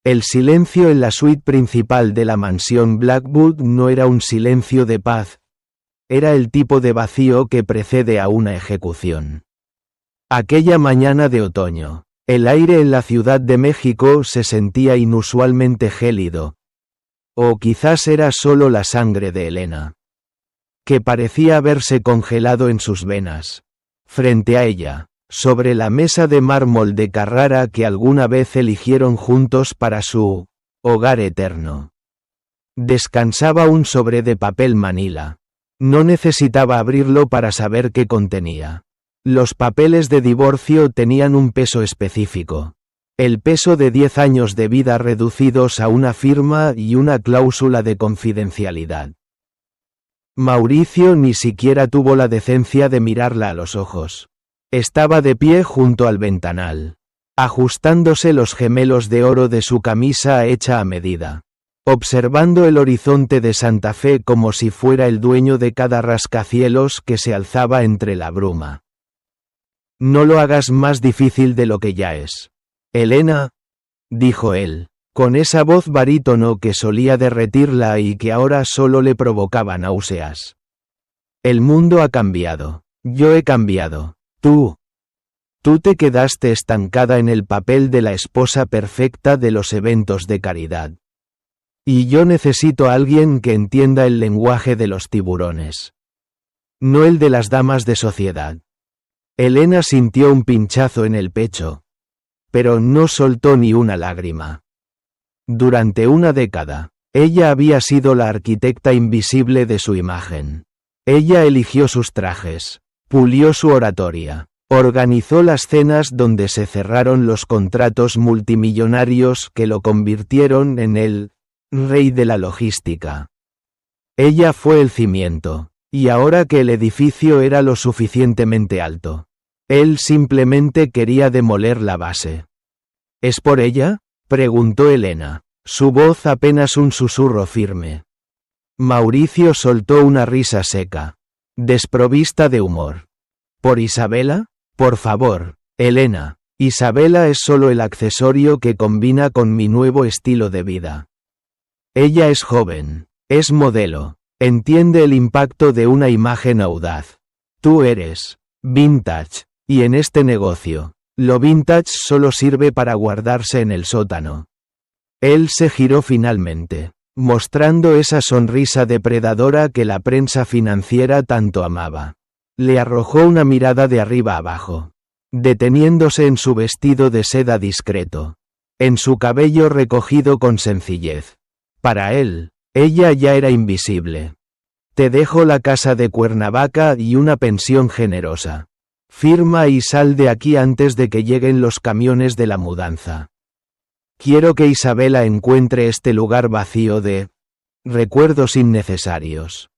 El silencio en la suite principal de la mansión Blackwood no era un silencio de paz. Era el tipo de vacío que precede a una ejecución. Aquella mañana de otoño, el aire en la Ciudad de México se sentía inusualmente gélido. O quizás era solo la sangre de Elena, que parecía haberse congelado en sus venas. Frente a ella, sobre la mesa de mármol de Carrara que alguna vez eligieron juntos para su hogar eterno, descansaba un sobre de papel manila. No necesitaba abrirlo para saber qué contenía. Los papeles de divorcio tenían un peso específico. El peso de 10 años de vida reducidos a una firma y una cláusula de confidencialidad. Mauricio ni siquiera tuvo la decencia de mirarla a los ojos. Estaba de pie junto al ventanal, ajustándose los gemelos de oro de su camisa hecha a medida, observando el horizonte de Santa Fe como si fuera el dueño de cada rascacielos que se alzaba entre la bruma. No lo hagas más difícil de lo que ya es. Elena, dijo él, con esa voz barítono que solía derretirla y que ahora solo le provocaba náuseas. El mundo ha cambiado. Yo he cambiado. Tú te quedaste estancada en el papel de la esposa perfecta de los eventos de caridad. Y yo necesito a alguien que entienda el lenguaje de los tiburones. No el de las damas de sociedad. Elena sintió un pinchazo en el pecho, pero no soltó ni una lágrima. Durante una década, ella había sido la arquitecta invisible de su imagen. Ella eligió sus trajes, pulió su oratoria, organizó las cenas donde se cerraron los contratos multimillonarios que lo convirtieron en el rey de la logística. Ella fue el cimiento, y ahora que el edificio era lo suficientemente alto, él simplemente quería demoler la base. ¿Es por ella?, preguntó Elena, su voz apenas un susurro firme. Mauricio soltó una risa seca, desprovista de humor. ¿Por Isabela? Por favor, Elena, Isabela es solo el accesorio que combina con mi nuevo estilo de vida. Ella es joven, es modelo, entiende el impacto de una imagen audaz. Tú eres vintage, y en este negocio, lo vintage solo sirve para guardarse en el sótano. Él se giró finalmente, mostrando esa sonrisa depredadora que la prensa financiera tanto amaba. Le arrojó una mirada de arriba abajo, deteniéndose en su vestido de seda discreto, en su cabello recogido con sencillez. Para él, ella ya era invisible. Te dejo la casa de Cuernavaca y una pensión generosa. Firma y sal de aquí antes de que lleguen los camiones de la mudanza. Quiero que Isabela encuentre este lugar vacío de recuerdos innecesarios.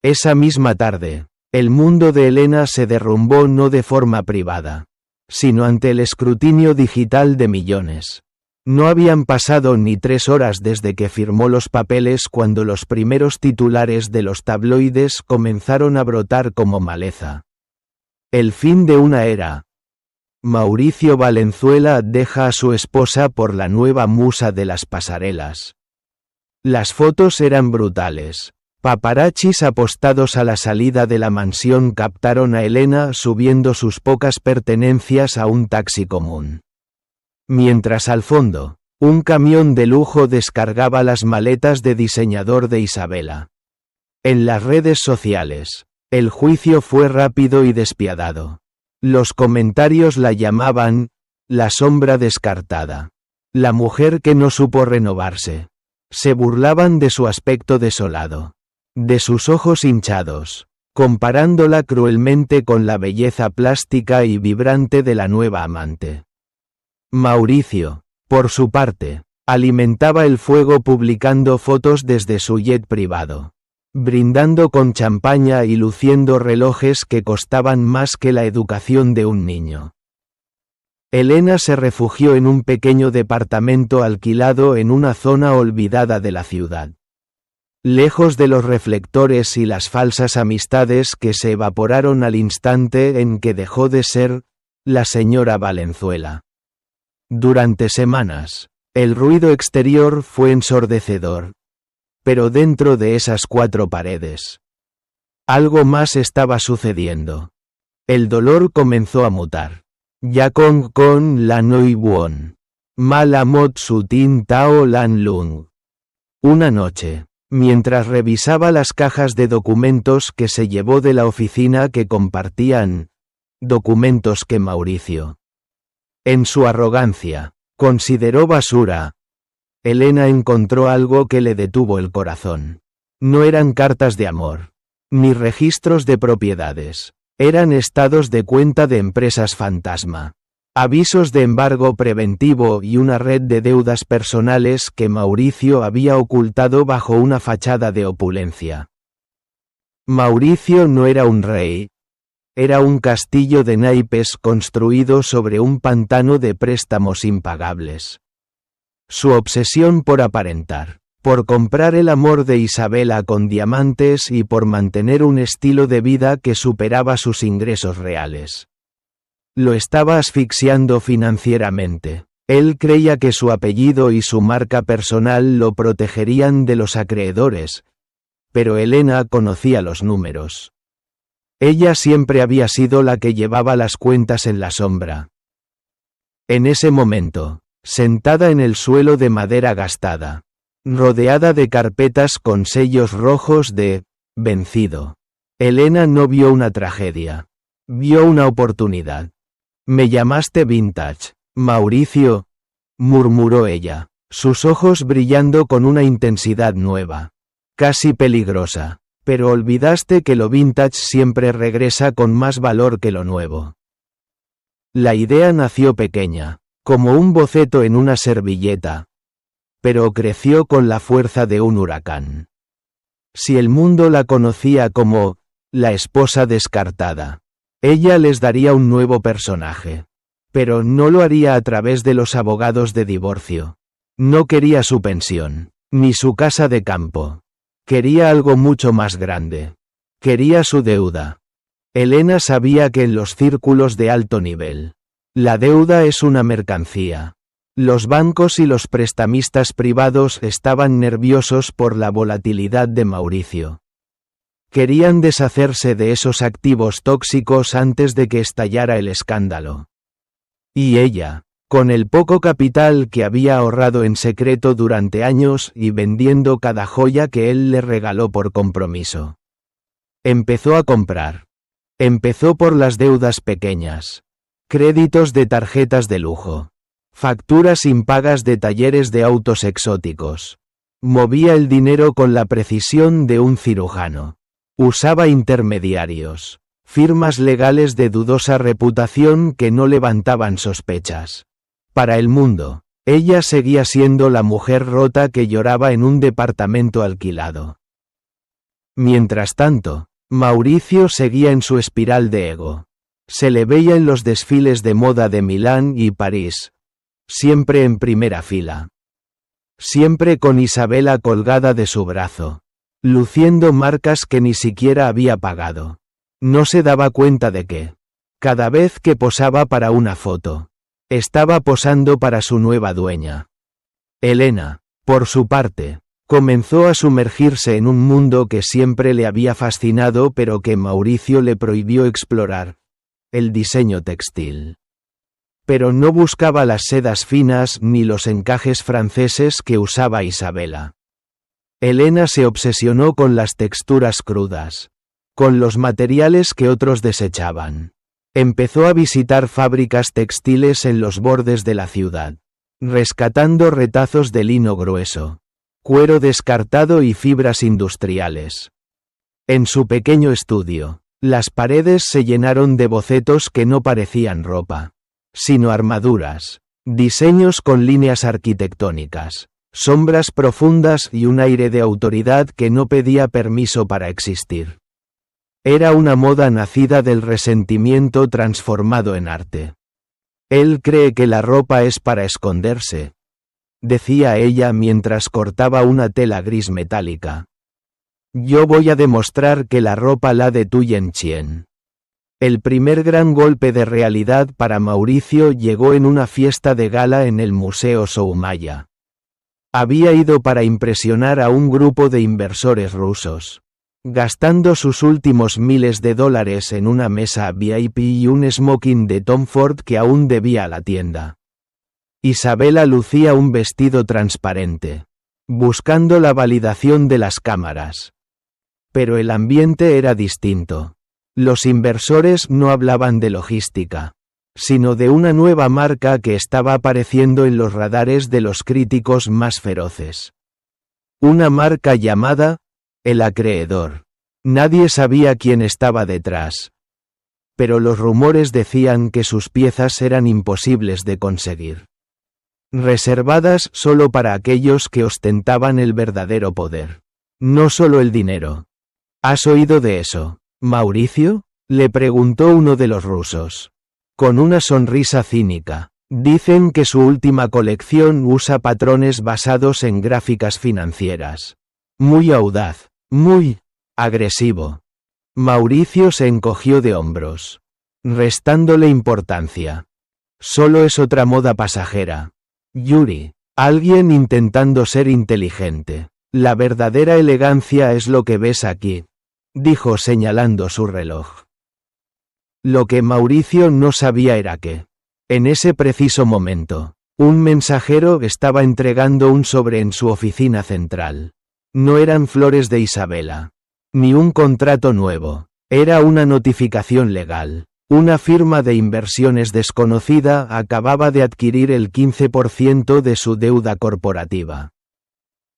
Esa misma tarde, el mundo de Elena se derrumbó no de forma privada, sino ante el escrutinio digital de millones. No habían pasado ni 3 horas desde que firmó los papeles cuando los primeros titulares de los tabloides comenzaron a brotar como maleza. El fin de una era. Mauricio Valenzuela deja a su esposa por la nueva musa de las pasarelas. Las fotos eran brutales. Paparachis apostados a la salida de la mansión captaron a Elena subiendo sus pocas pertenencias a un taxi común. Mientras al fondo, un camión de lujo descargaba las maletas de diseñador de Isabela. En las redes sociales, el juicio fue rápido y despiadado. Los comentarios la llamaban la sombra descartada, la mujer que no supo renovarse. Se burlaban de su aspecto desolado, de sus ojos hinchados, comparándola cruelmente con la belleza plástica y vibrante de la nueva amante. Mauricio, por su parte, alimentaba el fuego publicando fotos desde su jet privado, brindando con champaña y luciendo relojes que costaban más que la educación de un niño. Elena se refugió en un pequeño departamento alquilado en una zona olvidada de la ciudad, lejos de los reflectores y las falsas amistades que se evaporaron al instante en que dejó de ser la señora Valenzuela. Durante semanas, El ruido exterior fue ensordecedor. Pero dentro de esas 4 paredes, algo más estaba sucediendo. El dolor comenzó a mutar. Yakong con la Noi Buon. Malamot Sutin Tao Lan Lung. Una noche, mientras revisaba las cajas de documentos que se llevó de la oficina que compartían, documentos que Mauricio, en su arrogancia, consideró basura, Elena encontró algo que le detuvo el corazón. No eran cartas de amor, ni registros de propiedades, eran estados de cuenta de empresas fantasma, avisos de embargo preventivo y una red de deudas personales que Mauricio había ocultado bajo una fachada de opulencia. Mauricio no era un rey. Era un castillo de naipes construido sobre un pantano de préstamos impagables. Su obsesión por aparentar, por comprar el amor de Isabela con diamantes y por mantener un estilo de vida que superaba sus ingresos reales, lo estaba asfixiando financieramente. Él creía que su apellido y su marca personal lo protegerían de los acreedores, pero Elena conocía los números. Ella siempre había sido la que llevaba las cuentas en la sombra. En ese momento, sentada en el suelo de madera gastada, rodeada de carpetas con sellos rojos de «vencido», Elena no vio una tragedia. Vio una oportunidad. «Me llamaste vintage, Mauricio», murmuró ella, sus ojos brillando con una intensidad nueva, casi peligrosa. «Pero olvidaste que lo vintage siempre regresa con más valor que lo nuevo». La idea nació pequeña, como un boceto en una servilleta, pero creció con la fuerza de un huracán. Si el mundo la conocía como la esposa descartada, ella les daría un nuevo personaje. Pero no lo haría a través de los abogados de divorcio. No quería su pensión, ni su casa de campo. Quería algo mucho más grande. Quería su deuda. Elena sabía que en los círculos de alto nivel, la deuda es una mercancía. Los bancos y los prestamistas privados estaban nerviosos por la volatilidad de Mauricio. Querían deshacerse de esos activos tóxicos antes de que estallara el escándalo. Y ella, con el poco capital que había ahorrado en secreto durante años y vendiendo cada joya que él le regaló por compromiso, empezó a comprar. Empezó por las deudas pequeñas, créditos de tarjetas de lujo, facturas impagas de talleres de autos exóticos. Movía el dinero con la precisión de un cirujano. Usaba intermediarios, firmas legales de dudosa reputación que no levantaban sospechas. Para el mundo, ella seguía siendo la mujer rota que lloraba en un departamento alquilado. Mientras tanto, Mauricio seguía en su espiral de ego. Se le veía en los desfiles de moda de Milán y París, siempre en primera fila. Siempre con Isabela colgada de su brazo, luciendo marcas que ni siquiera había pagado. No se daba cuenta de que, cada vez que posaba para una foto, estaba posando para su nueva dueña. Elena, por su parte, comenzó a sumergirse en un mundo que siempre le había fascinado pero que Mauricio le prohibió explorar: el diseño textil. Pero no buscaba las sedas finas ni los encajes franceses que usaba Isabela. Elena se obsesionó con las texturas crudas, con los materiales que otros desechaban. Empezó a visitar fábricas textiles en los bordes de la ciudad, rescatando retazos de lino grueso, cuero descartado y fibras industriales. En su pequeño estudio, las paredes se llenaron de bocetos que no parecían ropa, sino armaduras, diseños con líneas arquitectónicas, sombras profundas y un aire de autoridad que no pedía permiso para existir. Era una moda nacida del resentimiento transformado en arte. Él cree que la ropa es para esconderse, decía ella mientras cortaba una tela gris metálica. Yo voy a demostrar que la ropa la de Tuyen Chien. El primer gran golpe de realidad para Mauricio llegó en una fiesta de gala en el Museo Soumaya. Había ido para impresionar a un grupo de inversores rusos, gastando sus últimos miles de dólares en una mesa VIP y un smoking de Tom Ford que aún debía a la tienda. Isabela lucía un vestido transparente, buscando la validación de las cámaras. Pero el ambiente era distinto. Los inversores no hablaban de logística, sino de una nueva marca que estaba apareciendo en los radares de los críticos más feroces. Una marca llamada El Acreedor. Nadie sabía quién estaba detrás. Pero los rumores decían que sus piezas eran imposibles de conseguir. Reservadas solo para aquellos que ostentaban el verdadero poder. No solo el dinero. ¿Has oído de eso, Mauricio?, le preguntó uno de los rusos. Con una sonrisa cínica. Dicen que su última colección usa patrones basados en gráficas financieras. Muy audaz, muy agresivo. Mauricio se encogió de hombros, restándole importancia. Solo es otra moda pasajera. Yuri, alguien intentando ser inteligente. La verdadera elegancia es lo que ves aquí, dijo señalando su reloj. Lo que Mauricio no sabía era que, en ese preciso momento, un mensajero estaba entregando un sobre en su oficina central. No eran flores de Isabela, ni un contrato nuevo, era una notificación legal. Una firma de inversiones desconocida acababa de adquirir el 15% de su deuda corporativa.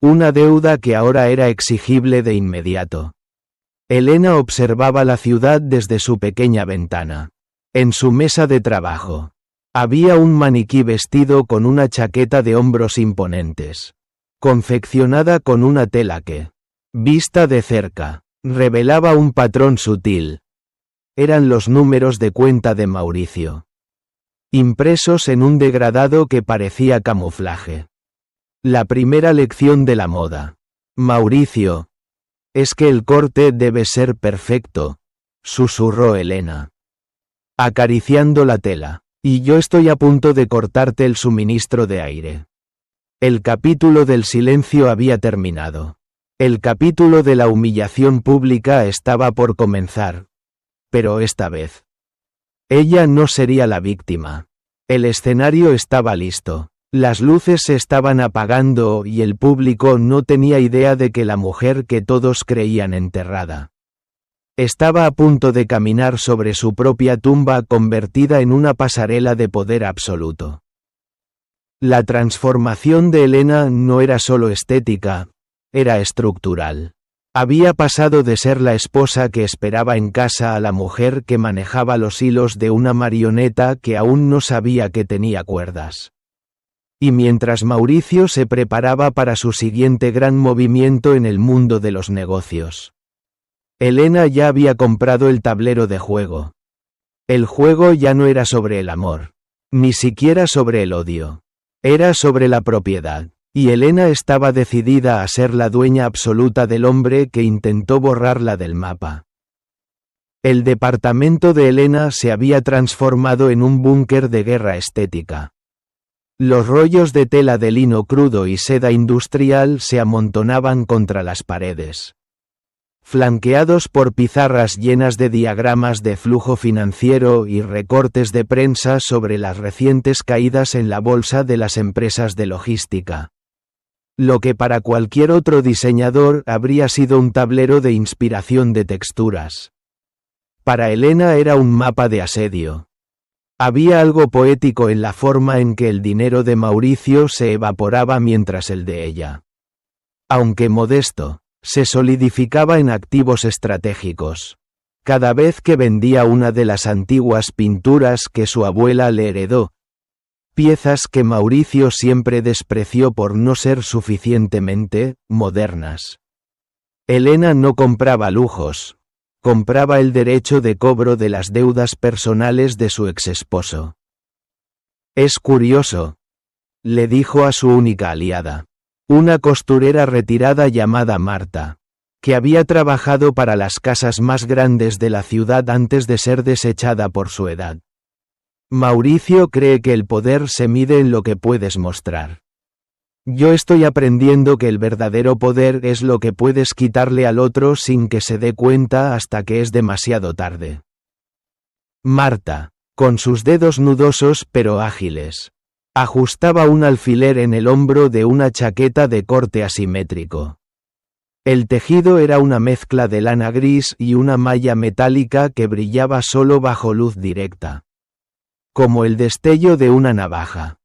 Una deuda que ahora era exigible de inmediato. Elena observaba la ciudad desde su pequeña ventana. En su mesa de trabajo, había un maniquí vestido con una chaqueta de hombros imponentes, confeccionada con una tela que, vista de cerca, revelaba un patrón sutil. Eran los números de cuenta de Mauricio, impresos en un degradado que parecía camuflaje. La primera lección de la moda, Mauricio, es que el corte debe ser perfecto, susurró Elena, acariciando la tela. Y yo estoy a punto de cortarte el suministro de aire. El capítulo del silencio había terminado. El capítulo de la humillación pública estaba por comenzar. Pero esta vez, ella no sería la víctima. El escenario estaba listo. Las luces se estaban apagando y el público no tenía idea de que la mujer que todos creían enterrada estaba a punto de caminar sobre su propia tumba convertida en una pasarela de poder absoluto. La transformación de Elena no era solo estética, era estructural. Había pasado de ser la esposa que esperaba en casa a la mujer que manejaba los hilos de una marioneta que aún no sabía que tenía cuerdas. Y mientras Mauricio se preparaba para su siguiente gran movimiento en el mundo de los negocios, Elena ya había comprado el tablero de juego. El juego ya no era sobre el amor, ni siquiera sobre el odio. Era sobre la propiedad, y Elena estaba decidida a ser la dueña absoluta del hombre que intentó borrarla del mapa. El departamento de Elena se había transformado en un búnker de guerra estética. Los rollos de tela de lino crudo y seda industrial se amontonaban contra las paredes, flanqueados por pizarras llenas de diagramas de flujo financiero y recortes de prensa sobre las recientes caídas en la bolsa de las empresas de logística. Lo que para cualquier otro diseñador habría sido un tablero de inspiración de texturas, para Elena era un mapa de asedio. Había algo poético en la forma en que el dinero de Mauricio se evaporaba mientras el de ella, aunque modesto, se solidificaba en activos estratégicos. Cada vez que vendía una de las antiguas pinturas que su abuela le heredó, piezas que Mauricio siempre despreció por no ser suficientemente modernas. Elena no compraba lujos, compraba el derecho de cobro de las deudas personales de su exesposo. Es curioso, le dijo a su única aliada, una costurera retirada llamada Marta, que había trabajado para las casas más grandes de la ciudad antes de ser desechada por su edad. Mauricio cree que el poder se mide en lo que puedes mostrar. Yo estoy aprendiendo que el verdadero poder es lo que puedes quitarle al otro sin que se dé cuenta hasta que es demasiado tarde. Marta, con sus dedos nudosos pero ágiles, ajustaba un alfiler en el hombro de una chaqueta de corte asimétrico. El tejido era una mezcla de lana gris y una malla metálica que brillaba solo bajo luz directa, como el destello de una navaja.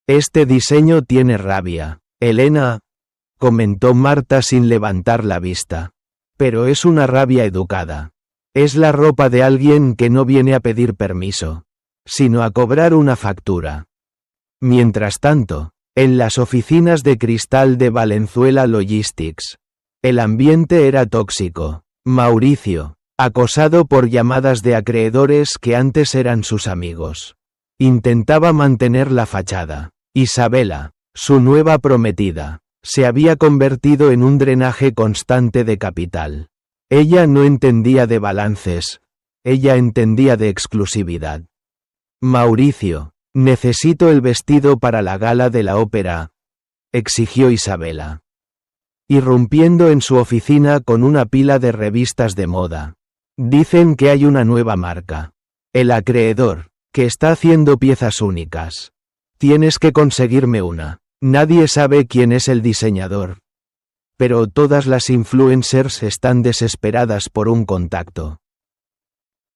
Este diseño tiene rabia, Elena, comentó Marta sin levantar la vista. Pero es una rabia educada. Es la ropa de alguien que no viene a pedir permiso, sino a cobrar una factura. Mientras tanto, en las oficinas de cristal de Valenzuela Logistics, el ambiente era tóxico. Mauricio, acosado por llamadas de acreedores que antes eran sus amigos, intentaba mantener la fachada. Isabela, su nueva prometida, se había convertido en un drenaje constante de capital. Ella no entendía de balances, ella entendía de exclusividad. Mauricio, necesito el vestido para la gala de la ópera, exigió Isabela, irrumpiendo en su oficina con una pila de revistas de moda. Dicen que hay una nueva marca, El Acreedor, que está haciendo piezas únicas. Tienes que conseguirme una. Nadie sabe quién es el diseñador. Pero todas las influencers están desesperadas por un contacto.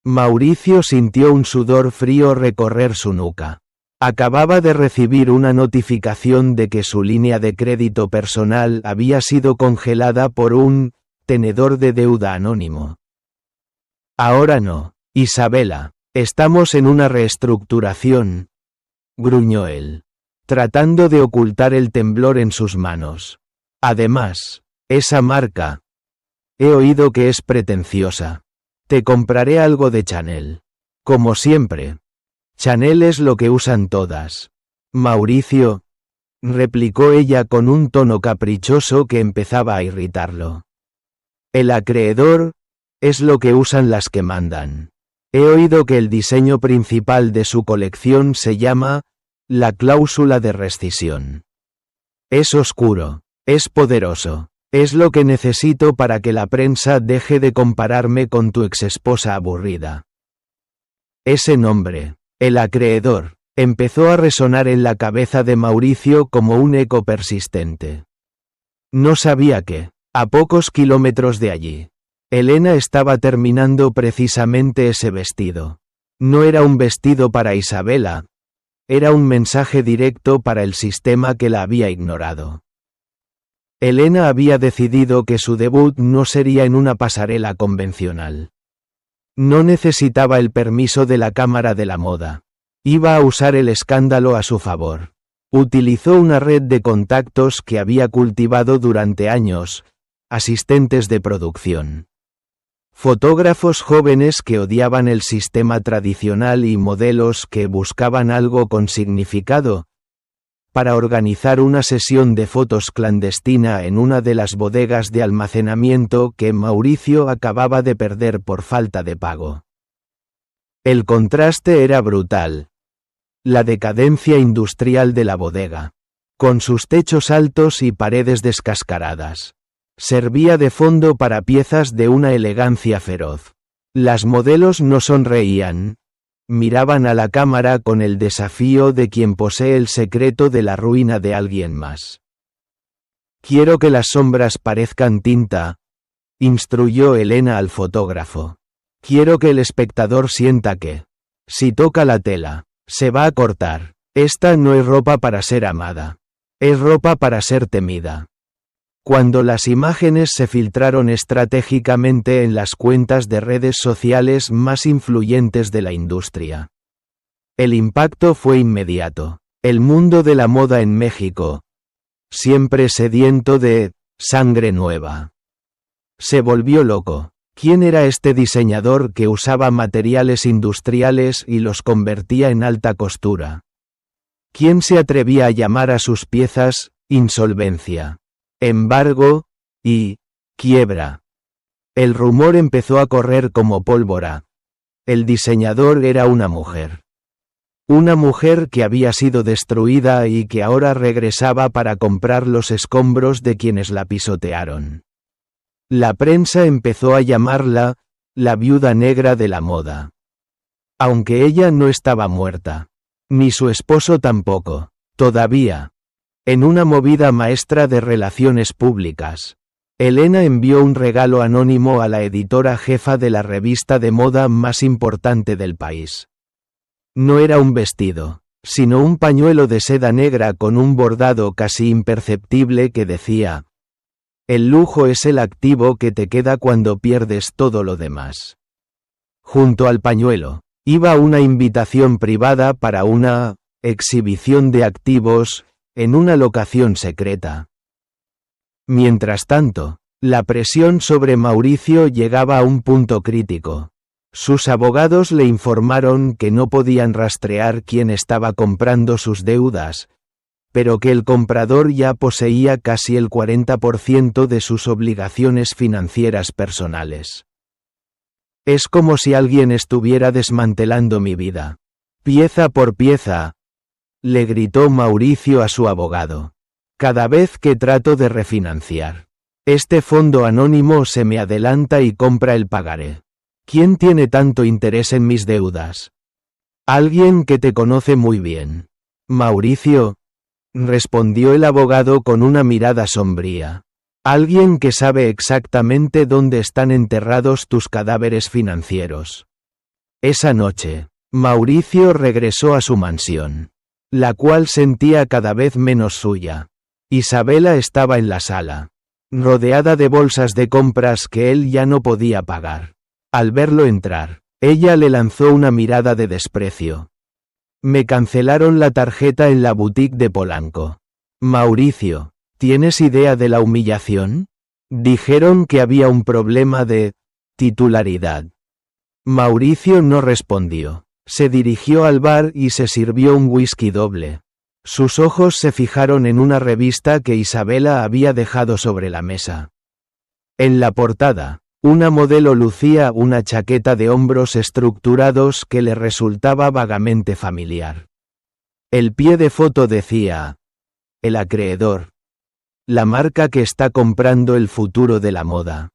Mauricio sintió un sudor frío recorrer su nuca. Acababa de recibir una notificación de que su línea de crédito personal había sido congelada por un tenedor de deuda anónimo. Ahora no, Isabela, estamos en una reestructuración, gruñó él, tratando de ocultar el temblor en sus manos. Además, esa marca. He oído que es pretenciosa. Te compraré algo de Chanel. Como siempre. Chanel es lo que usan todas. Mauricio, replicó ella con un tono caprichoso que empezaba a irritarlo. El acreedor es lo que usan las que mandan. He oído que el diseño principal de su colección se llama la cláusula de rescisión. Es oscuro, es poderoso, es lo que necesito para que la prensa deje de compararme con tu exesposa aburrida. Ese nombre, El Acreedor, empezó a resonar en la cabeza de Mauricio como un eco persistente. No sabía que, a pocos kilómetros de allí, Elena estaba terminando precisamente ese vestido. No era un vestido para Isabela, era un mensaje directo para el sistema que la había ignorado. Elena había decidido que su debut no sería en una pasarela convencional. No necesitaba el permiso de la Cámara de la Moda. Iba a usar el escándalo a su favor. Utilizó una red de contactos que había cultivado durante años, asistentes de producción, fotógrafos jóvenes que odiaban el sistema tradicional y modelos que buscaban algo con significado, para organizar una sesión de fotos clandestina en una de las bodegas de almacenamiento que Mauricio acababa de perder por falta de pago. El contraste era brutal. La decadencia industrial de la bodega, con sus techos altos y paredes descascaradas, servía de fondo para piezas de una elegancia feroz. Las modelos no sonreían, miraban a la cámara con el desafío de quien posee el secreto de la ruina de alguien más. Quiero que las sombras parezcan tinta, instruyó Elena al fotógrafo. Quiero que el espectador sienta que, si toca la tela, se va a cortar. Esta no es ropa para ser amada. Es ropa para ser temida. Cuando las imágenes se filtraron estratégicamente en las cuentas de redes sociales más influyentes de la industria, el impacto fue inmediato. El mundo de la moda en México, siempre sediento de sangre nueva, se volvió loco. ¿Quién era este diseñador que usaba materiales industriales y los convertía en alta costura? ¿Quién se atrevía a llamar a sus piezas insolvencia, embargo y Quiebra. El rumor empezó a correr como pólvora. El diseñador era una mujer. Una mujer que había sido destruida y que ahora regresaba para comprar los escombros de quienes la pisotearon. La prensa empezó a llamarla la viuda negra de la moda. Aunque ella no estaba muerta. Ni su esposo tampoco. Todavía. En una movida maestra de relaciones públicas, Elena envió un regalo anónimo a la editora jefa de la revista de moda más importante del país. No era un vestido, sino un pañuelo de seda negra con un bordado casi imperceptible que decía: "El lujo es el activo que te queda cuando pierdes todo lo demás". Junto al pañuelo, iba una invitación privada para una exhibición de activos en una locación secreta. Mientras tanto, la presión sobre Mauricio llegaba a un punto crítico. Sus abogados le informaron que no podían rastrear quién estaba comprando sus deudas, pero que el comprador ya poseía casi el 40% de sus obligaciones financieras personales. Es como si alguien estuviera desmantelando mi vida. Pieza por pieza, le gritó Mauricio a su abogado. Cada vez que trato de refinanciar, este fondo anónimo se me adelanta y compra el pagaré. ¿Quién tiene tanto interés en mis deudas? Alguien que te conoce muy bien. Mauricio, respondió el abogado con una mirada sombría. Alguien que sabe exactamente dónde están enterrados tus cadáveres financieros. Esa noche, Mauricio regresó a su mansión, la cual sentía cada vez menos suya. Isabela estaba en la sala, rodeada de bolsas de compras que él ya no podía pagar. Al verlo entrar, ella le lanzó una mirada de desprecio. Me cancelaron la tarjeta en la boutique de Polanco. Mauricio, ¿tienes idea de la humillación? Dijeron que había un problema de titularidad. Mauricio no respondió. Se dirigió al bar y se sirvió un whisky doble. Sus ojos se fijaron en una revista que Isabela había dejado sobre la mesa. En la portada, una modelo lucía una chaqueta de hombros estructurados que le resultaba vagamente familiar. El pie de foto decía: "El acreedor. La marca que está comprando el futuro de la moda".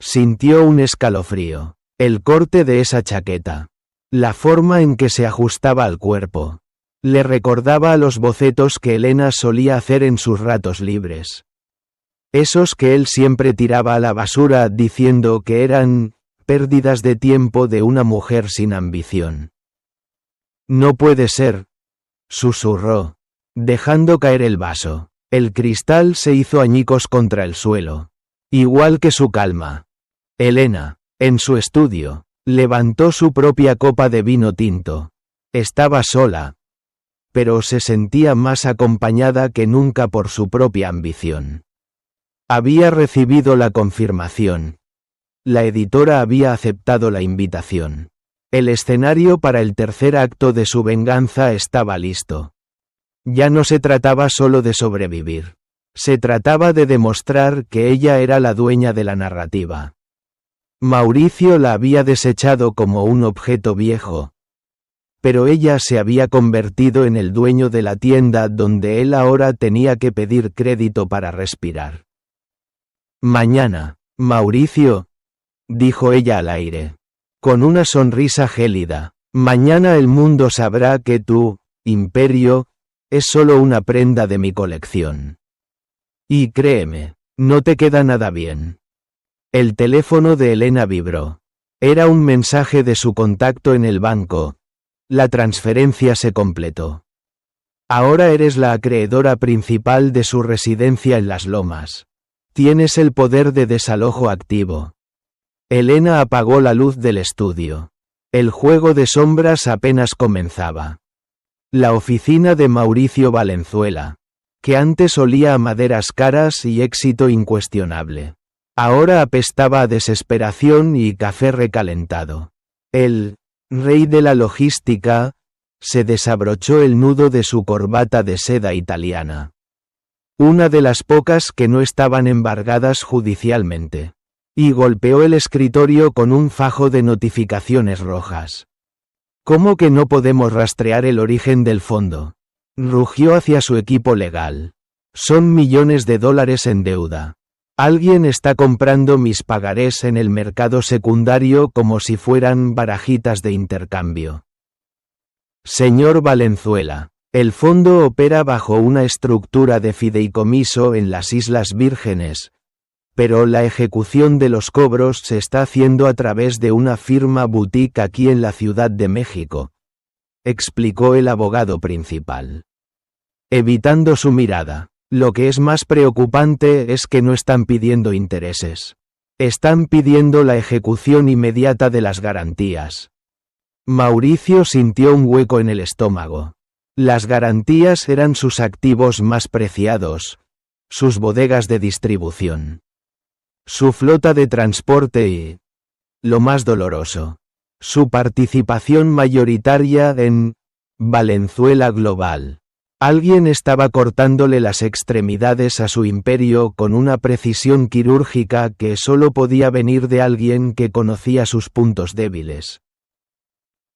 Sintió un escalofrío. El corte de esa chaqueta, la forma en que se ajustaba al cuerpo, le recordaba a los bocetos que Elena solía hacer en sus ratos libres. Esos que él siempre tiraba a la basura diciendo que eran pérdidas de tiempo de una mujer sin ambición. No puede ser, susurró, dejando caer el vaso. El cristal se hizo añicos contra el suelo, igual que su calma. Elena, en su estudio, levantó su propia copa de vino tinto. Estaba sola, pero se sentía más acompañada que nunca por su propia ambición. Había recibido la confirmación. La editora había aceptado la invitación. El escenario para el tercer acto de su venganza estaba listo. Ya no se trataba solo de sobrevivir. Se trataba de demostrar que ella era la dueña de la narrativa. Mauricio la había desechado como un objeto viejo. Pero ella se había convertido en el dueño de la tienda donde él ahora tenía que pedir crédito para respirar. Mañana, Mauricio, dijo ella al aire, con una sonrisa gélida, mañana el mundo sabrá que tu imperio es solo una prenda de mi colección. Y créeme, no te queda nada bien. El teléfono de Elena vibró. Era un mensaje de su contacto en el banco. La transferencia se completó. Ahora eres la acreedora principal de su residencia en Las Lomas. Tienes el poder de desalojo activo. Elena apagó la luz del estudio. El juego de sombras apenas comenzaba. La oficina de Mauricio Valenzuela, que antes olía a maderas caras y éxito incuestionable, ahora apestaba a desesperación y café recalentado. El rey de la logística se desabrochó el nudo de su corbata de seda italiana. una de las pocas que no estaban embargadas judicialmente. Y golpeó el escritorio con un fajo de notificaciones rojas. ¿Cómo que no podemos rastrear el origen del fondo? Rugió hacia su equipo legal. Son millones de dólares en deuda. Alguien está comprando mis pagarés en el mercado secundario como si fueran barajitas de intercambio. Señor Valenzuela, el fondo opera bajo una estructura de fideicomiso en las Islas Vírgenes, pero la ejecución de los cobros se está haciendo a través de una firma boutique aquí en la Ciudad de México, explicó el abogado principal. Evitando su mirada. Lo que es más preocupante es que no están pidiendo intereses. Están pidiendo la ejecución inmediata de las garantías. Mauricio sintió un hueco en el estómago. Las garantías eran sus activos más preciados, sus bodegas de distribución, su flota de transporte y, lo más doloroso, su participación mayoritaria en Valenzuela Global. Alguien estaba cortándole las extremidades a su imperio con una precisión quirúrgica que solo podía venir de alguien que conocía sus puntos débiles.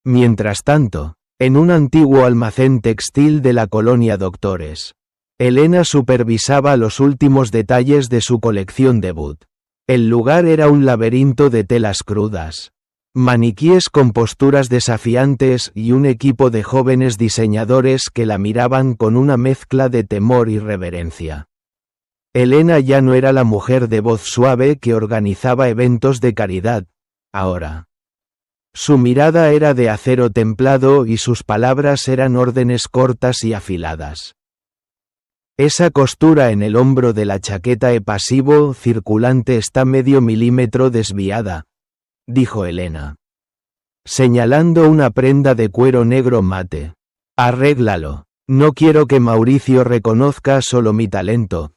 Mientras tanto, en un antiguo almacén textil de la colonia Doctores, Elena supervisaba los últimos detalles de su colección debut. El lugar era un laberinto de telas crudas, maniquíes con posturas desafiantes y un equipo de jóvenes diseñadores que la miraban con una mezcla de temor y reverencia. Elena ya no era la mujer de voz suave que organizaba eventos de caridad, ahora. Su mirada era de acero templado y sus palabras eran órdenes cortas y afiladas. Esa costura en el hombro de la chaqueta pasivo circulante está medio milímetro desviada, dijo Elena, señalando una prenda de cuero negro mate. Arréglalo. No quiero que Mauricio reconozca solo mi talento.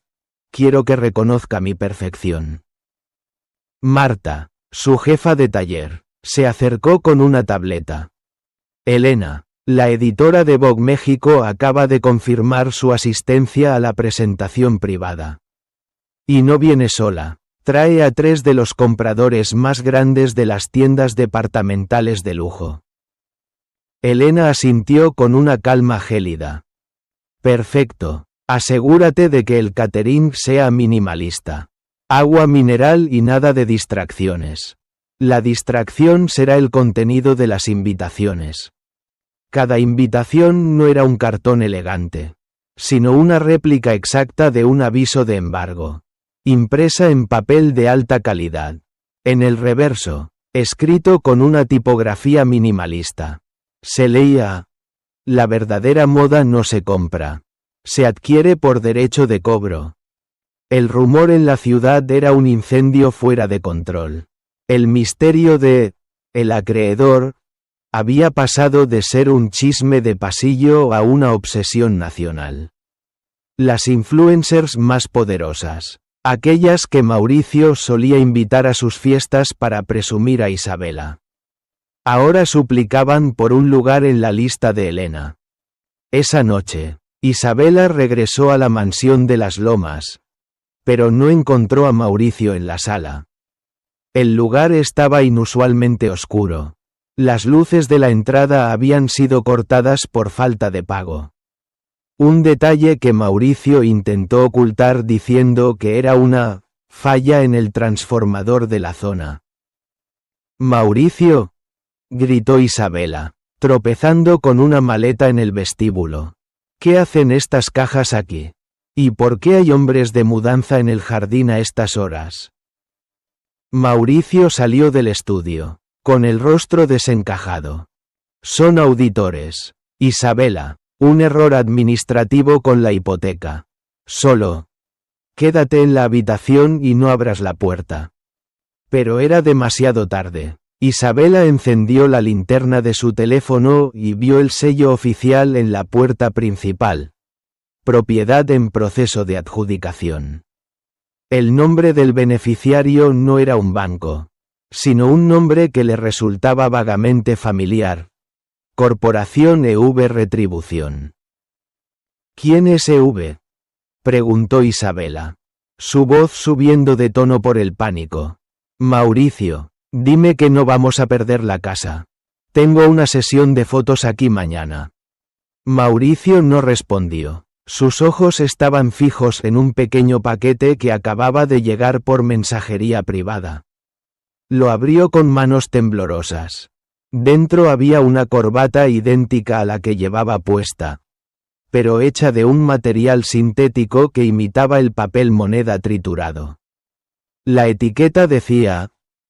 Quiero que reconozca mi perfección. Marta, su jefa de taller, se acercó con una tableta. Elena, la editora de Vogue México acaba de confirmar su asistencia a la presentación privada. Y no viene sola. Trae a 3 de los compradores más grandes de las tiendas departamentales de lujo. Elena asintió con una calma gélida. Perfecto. Asegúrate de que el catering sea minimalista. Agua mineral y nada de distracciones. La distracción será el contenido de las invitaciones. Cada invitación no era un cartón elegante, sino una réplica exacta de un aviso de embargo, impresa en papel de alta calidad. En el reverso, escrito con una tipografía minimalista, se leía: la verdadera moda no se compra, se adquiere por derecho de cobro. El rumor en la ciudad era un incendio fuera de control. El misterio de el acreedor había pasado de ser un chisme de pasillo a una obsesión nacional. Las influencers más poderosas, aquellas que Mauricio solía invitar a sus fiestas para presumir a Isabela, ahora suplicaban por un lugar en la lista de Elena. Esa noche, Isabela regresó a la mansión de las Lomas, pero no encontró a Mauricio en la sala. El lugar estaba inusualmente oscuro. Las luces de la entrada habían sido cortadas por falta de pago. Un detalle que Mauricio intentó ocultar diciendo que era una falla en el transformador de la zona. «Mauricio», gritó Isabela, tropezando con una maleta en el vestíbulo. «¿Qué hacen estas cajas aquí? ¿Y por qué hay hombres de mudanza en el jardín a estas horas?» Mauricio salió del estudio, con el rostro desencajado. «Son auditores. Isabela, un error administrativo con la hipoteca. Solo. Quédate en la habitación y no abras la puerta». Pero era demasiado tarde. Isabela encendió la linterna de su teléfono y vio el sello oficial en la puerta principal. Propiedad en proceso de adjudicación. El nombre del beneficiario no era un banco, sino un nombre que le resultaba vagamente familiar. Corporación EV Retribución. ¿Quién es EV? preguntó Isabela, su voz subiendo de tono por el pánico. Mauricio, dime que no vamos a perder la casa. Tengo una sesión de fotos aquí mañana. Mauricio no respondió. Sus ojos estaban fijos en un pequeño paquete que acababa de llegar por mensajería privada. Lo abrió con manos temblorosas. Dentro había una corbata idéntica a la que llevaba puesta, pero hecha de un material sintético que imitaba el papel moneda triturado. La etiqueta decía: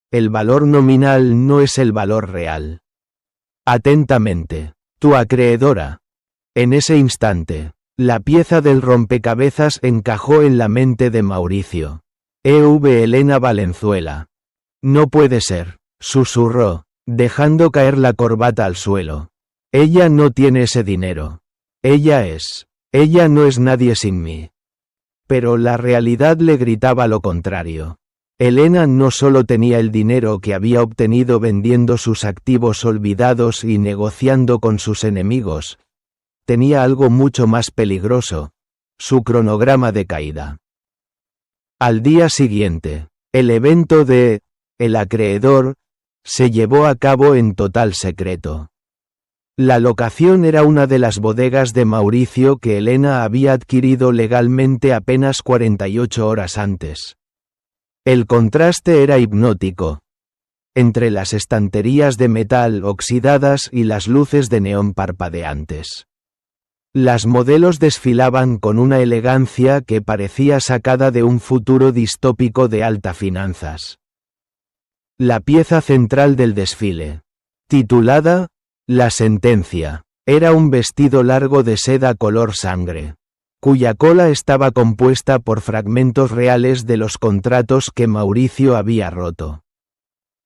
el valor nominal no es el valor real. Atentamente, tu acreedora. En ese instante, la pieza del rompecabezas encajó en la mente de Mauricio. Elena Valenzuela. No puede ser, susurró, dejando caer la corbata al suelo. Ella no tiene ese dinero. Ella no es nadie sin mí. Pero la realidad le gritaba lo contrario. Elena no solo tenía el dinero que había obtenido vendiendo sus activos olvidados y negociando con sus enemigos, tenía algo mucho más peligroso: su cronograma de caída. Al día siguiente, el evento de El acreedor se llevó a cabo en total secreto. La locación era una de las bodegas de Mauricio que Elena había adquirido legalmente apenas 48 horas antes. El contraste era hipnótico. Entre las estanterías de metal oxidadas y las luces de neón parpadeantes. Las modelos desfilaban con una elegancia que parecía sacada de un futuro distópico de alta finanzas. La pieza central del desfile, titulada La Sentencia, era un vestido largo de seda color sangre, cuya cola estaba compuesta por fragmentos reales de los contratos que Mauricio había roto.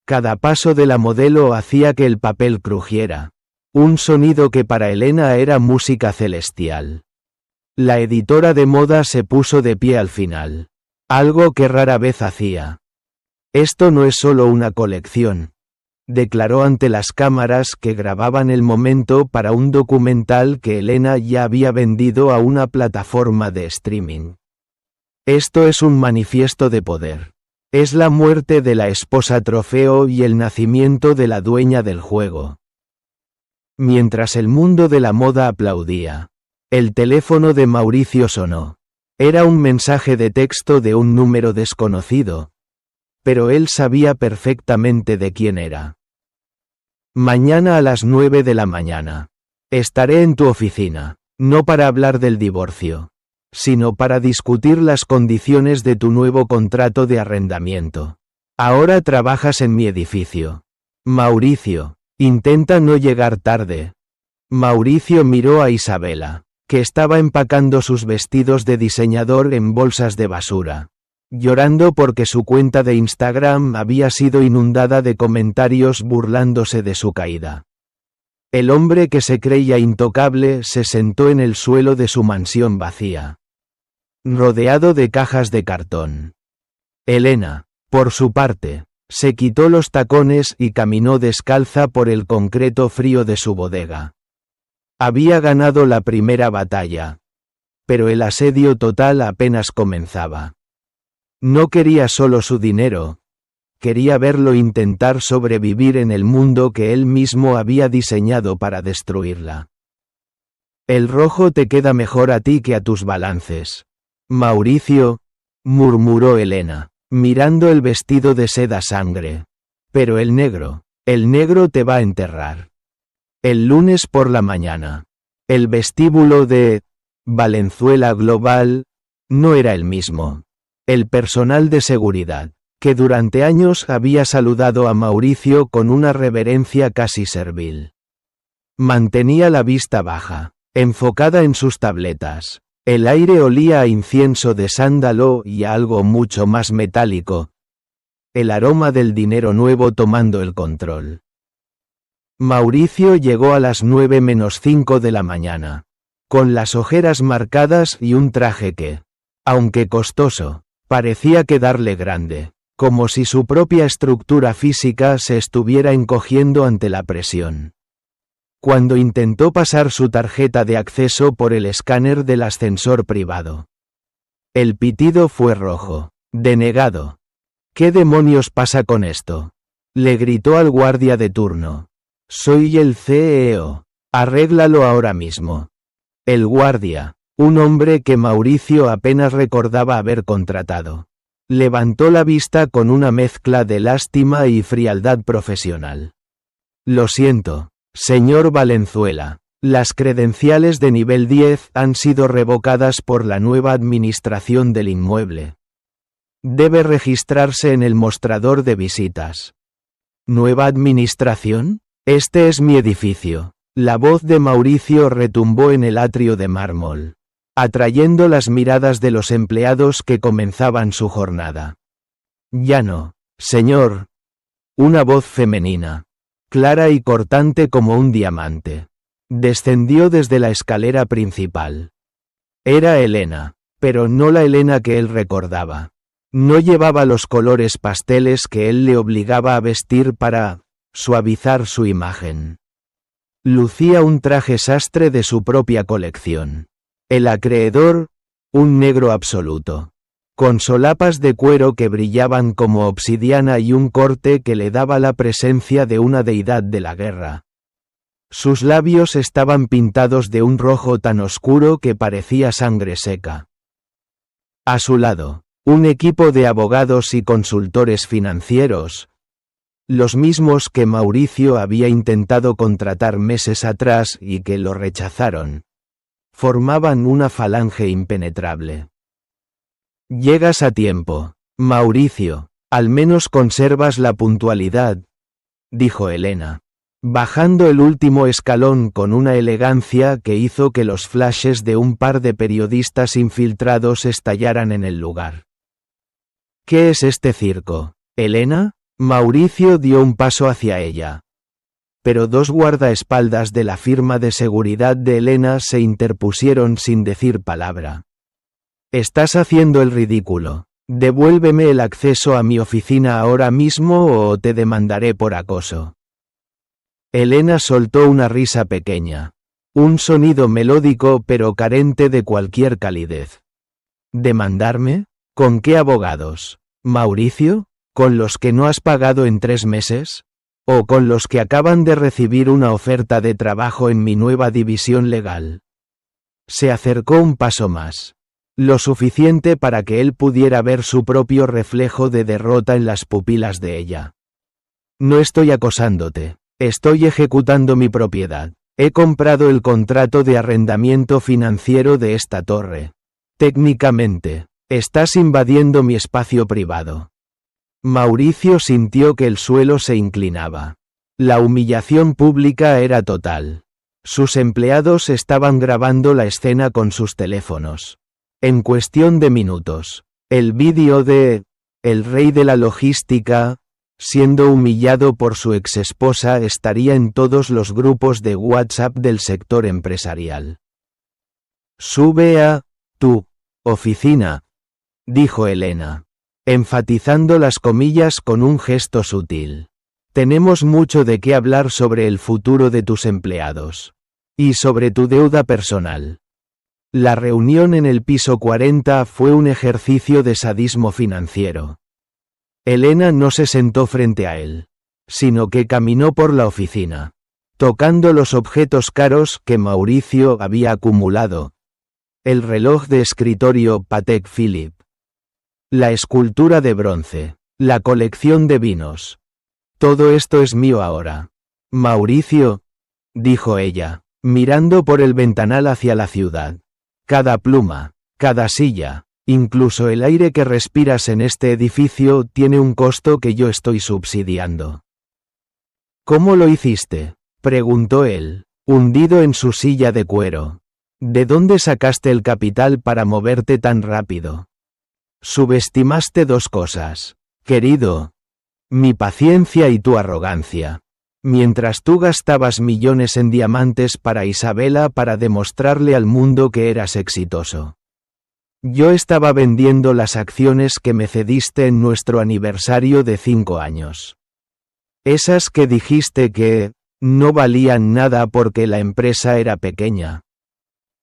Cada paso de la modelo hacía que el papel crujiera, un sonido que para Elena era música celestial. La editora de moda se puso de pie al final, algo que rara vez hacía. Esto no es solo una colección, declaró ante las cámaras que grababan el momento para un documental que Elena ya había vendido a una plataforma de streaming. Esto es un manifiesto de poder. Es la muerte de la esposa trofeo y el nacimiento de la dueña del juego. Mientras el mundo de la moda aplaudía, el teléfono de Mauricio sonó. Era un mensaje de texto de un número desconocido, pero él sabía perfectamente de quién era. Mañana a las 9 de la mañana. Estaré en tu oficina, no para hablar del divorcio, sino para discutir las condiciones de tu nuevo contrato de arrendamiento. Ahora trabajas en mi edificio. Mauricio, intenta no llegar tarde. Mauricio miró a Isabela, que estaba empacando sus vestidos de diseñador en bolsas de basura, llorando porque su cuenta de Instagram había sido inundada de comentarios burlándose de su caída. El hombre que se creía intocable se sentó en el suelo de su mansión vacía, rodeado de cajas de cartón. Elena, por su parte, se quitó los tacones y caminó descalza por el concreto frío de su bodega. Había ganado la primera batalla, pero el asedio total apenas comenzaba. No quería solo su dinero, quería verlo intentar sobrevivir en el mundo que él mismo había diseñado para destruirla. El rojo te queda mejor a ti que a tus balances. Mauricio, murmuró Elena, mirando el vestido de seda sangre. Pero el negro te va a enterrar. El lunes por la mañana. El vestíbulo de Valenzuela Global no era el mismo. El personal de seguridad, que durante años había saludado a Mauricio con una reverencia casi servil, mantenía la vista baja, enfocada en sus tabletas. El aire olía a incienso de sándalo y a algo mucho más metálico, el aroma del dinero nuevo tomando el control. Mauricio llegó a las 9:05 de la mañana, con las ojeras marcadas y un traje que, aunque costoso, parecía quedarle grande, como si su propia estructura física se estuviera encogiendo ante la presión. Cuando intentó pasar su tarjeta de acceso por el escáner del ascensor privado, El pitido fue rojo. Denegado. ¿Qué demonios pasa con esto? Le gritó al guardia de turno. Soy el CEO. Arréglalo ahora mismo. El guardia, un hombre que Mauricio apenas recordaba haber contratado, levantó la vista con una mezcla de lástima y frialdad profesional. Lo siento, señor Valenzuela. Las credenciales de nivel 10 han sido revocadas por la nueva administración del inmueble. Debe registrarse en el mostrador de visitas. ¿Nueva administración? Este es mi edificio. La voz de Mauricio retumbó en el atrio de mármol, atrayendo las miradas de los empleados que comenzaban su jornada. Ya no, señor. Una voz femenina, clara y cortante como un diamante, descendió desde la escalera principal. Era Elena, pero no la Elena que él recordaba. No llevaba los colores pasteles que él le obligaba a vestir para suavizar su imagen. Lucía un traje sastre de su propia colección. El acreedor, un negro absoluto, con solapas de cuero que brillaban como obsidiana y un corte que le daba la presencia de una deidad de la guerra. Sus labios estaban pintados de un rojo tan oscuro que parecía sangre seca. A su lado, un equipo de abogados y consultores financieros, los mismos que Mauricio había intentado contratar meses atrás y que lo rechazaron, formaban una falange impenetrable. Llegas a tiempo, Mauricio, al menos conservas la puntualidad, dijo Elena, bajando el último escalón con una elegancia que hizo que los flashes de un par de periodistas infiltrados estallaran en el lugar. ¿Qué es este circo, Elena? Mauricio dio un paso hacia ella. Pero dos guardaespaldas de la firma de seguridad de Elena se interpusieron sin decir palabra. Estás haciendo el ridículo. Devuélveme el acceso a mi oficina ahora mismo o te demandaré por acoso. Elena soltó una risa pequeña. Un sonido melódico pero carente de cualquier calidez. ¿Demandarme? ¿Con qué abogados? ¿Mauricio? ¿Con los que no has pagado en 3 meses? ¿O con los que acaban de recibir una oferta de trabajo en mi nueva división legal? Se acercó un paso más. Lo suficiente para que él pudiera ver su propio reflejo de derrota en las pupilas de ella. No estoy acosándote. Estoy ejecutando mi propiedad. He comprado el contrato de arrendamiento financiero de esta torre. Técnicamente, estás invadiendo mi espacio privado. Mauricio sintió que el suelo se inclinaba. La humillación pública era total. Sus empleados estaban grabando la escena con sus teléfonos. En cuestión de minutos, el vídeo de el rey de la logística, siendo humillado por su exesposa, estaría en todos los grupos de WhatsApp del sector empresarial. Sube a tu oficina, dijo Elena, enfatizando las comillas con un gesto sutil. Tenemos mucho de qué hablar sobre el futuro de tus empleados. Y sobre tu deuda personal. La reunión en el piso 40 fue un ejercicio de sadismo financiero. Elena no se sentó frente a él, sino que caminó por la oficina, tocando los objetos caros que Mauricio había acumulado. El reloj de escritorio Patek Philippe. La escultura de bronce, la colección de vinos. Todo esto es mío ahora. Mauricio, dijo ella, mirando por el ventanal hacia la ciudad. Cada pluma, cada silla, incluso el aire que respiras en este edificio tiene un costo que yo estoy subsidiando. ¿Cómo lo hiciste?, preguntó él, hundido en su silla de cuero. ¿De dónde sacaste el capital para moverte tan rápido? Subestimaste 2 cosas, querido. Mi paciencia y tu arrogancia. Mientras tú gastabas millones en diamantes para Isabela para demostrarle al mundo que eras exitoso. Yo estaba vendiendo las acciones que me cediste en nuestro aniversario de 5 años. Esas que dijiste que no valían nada porque la empresa era pequeña.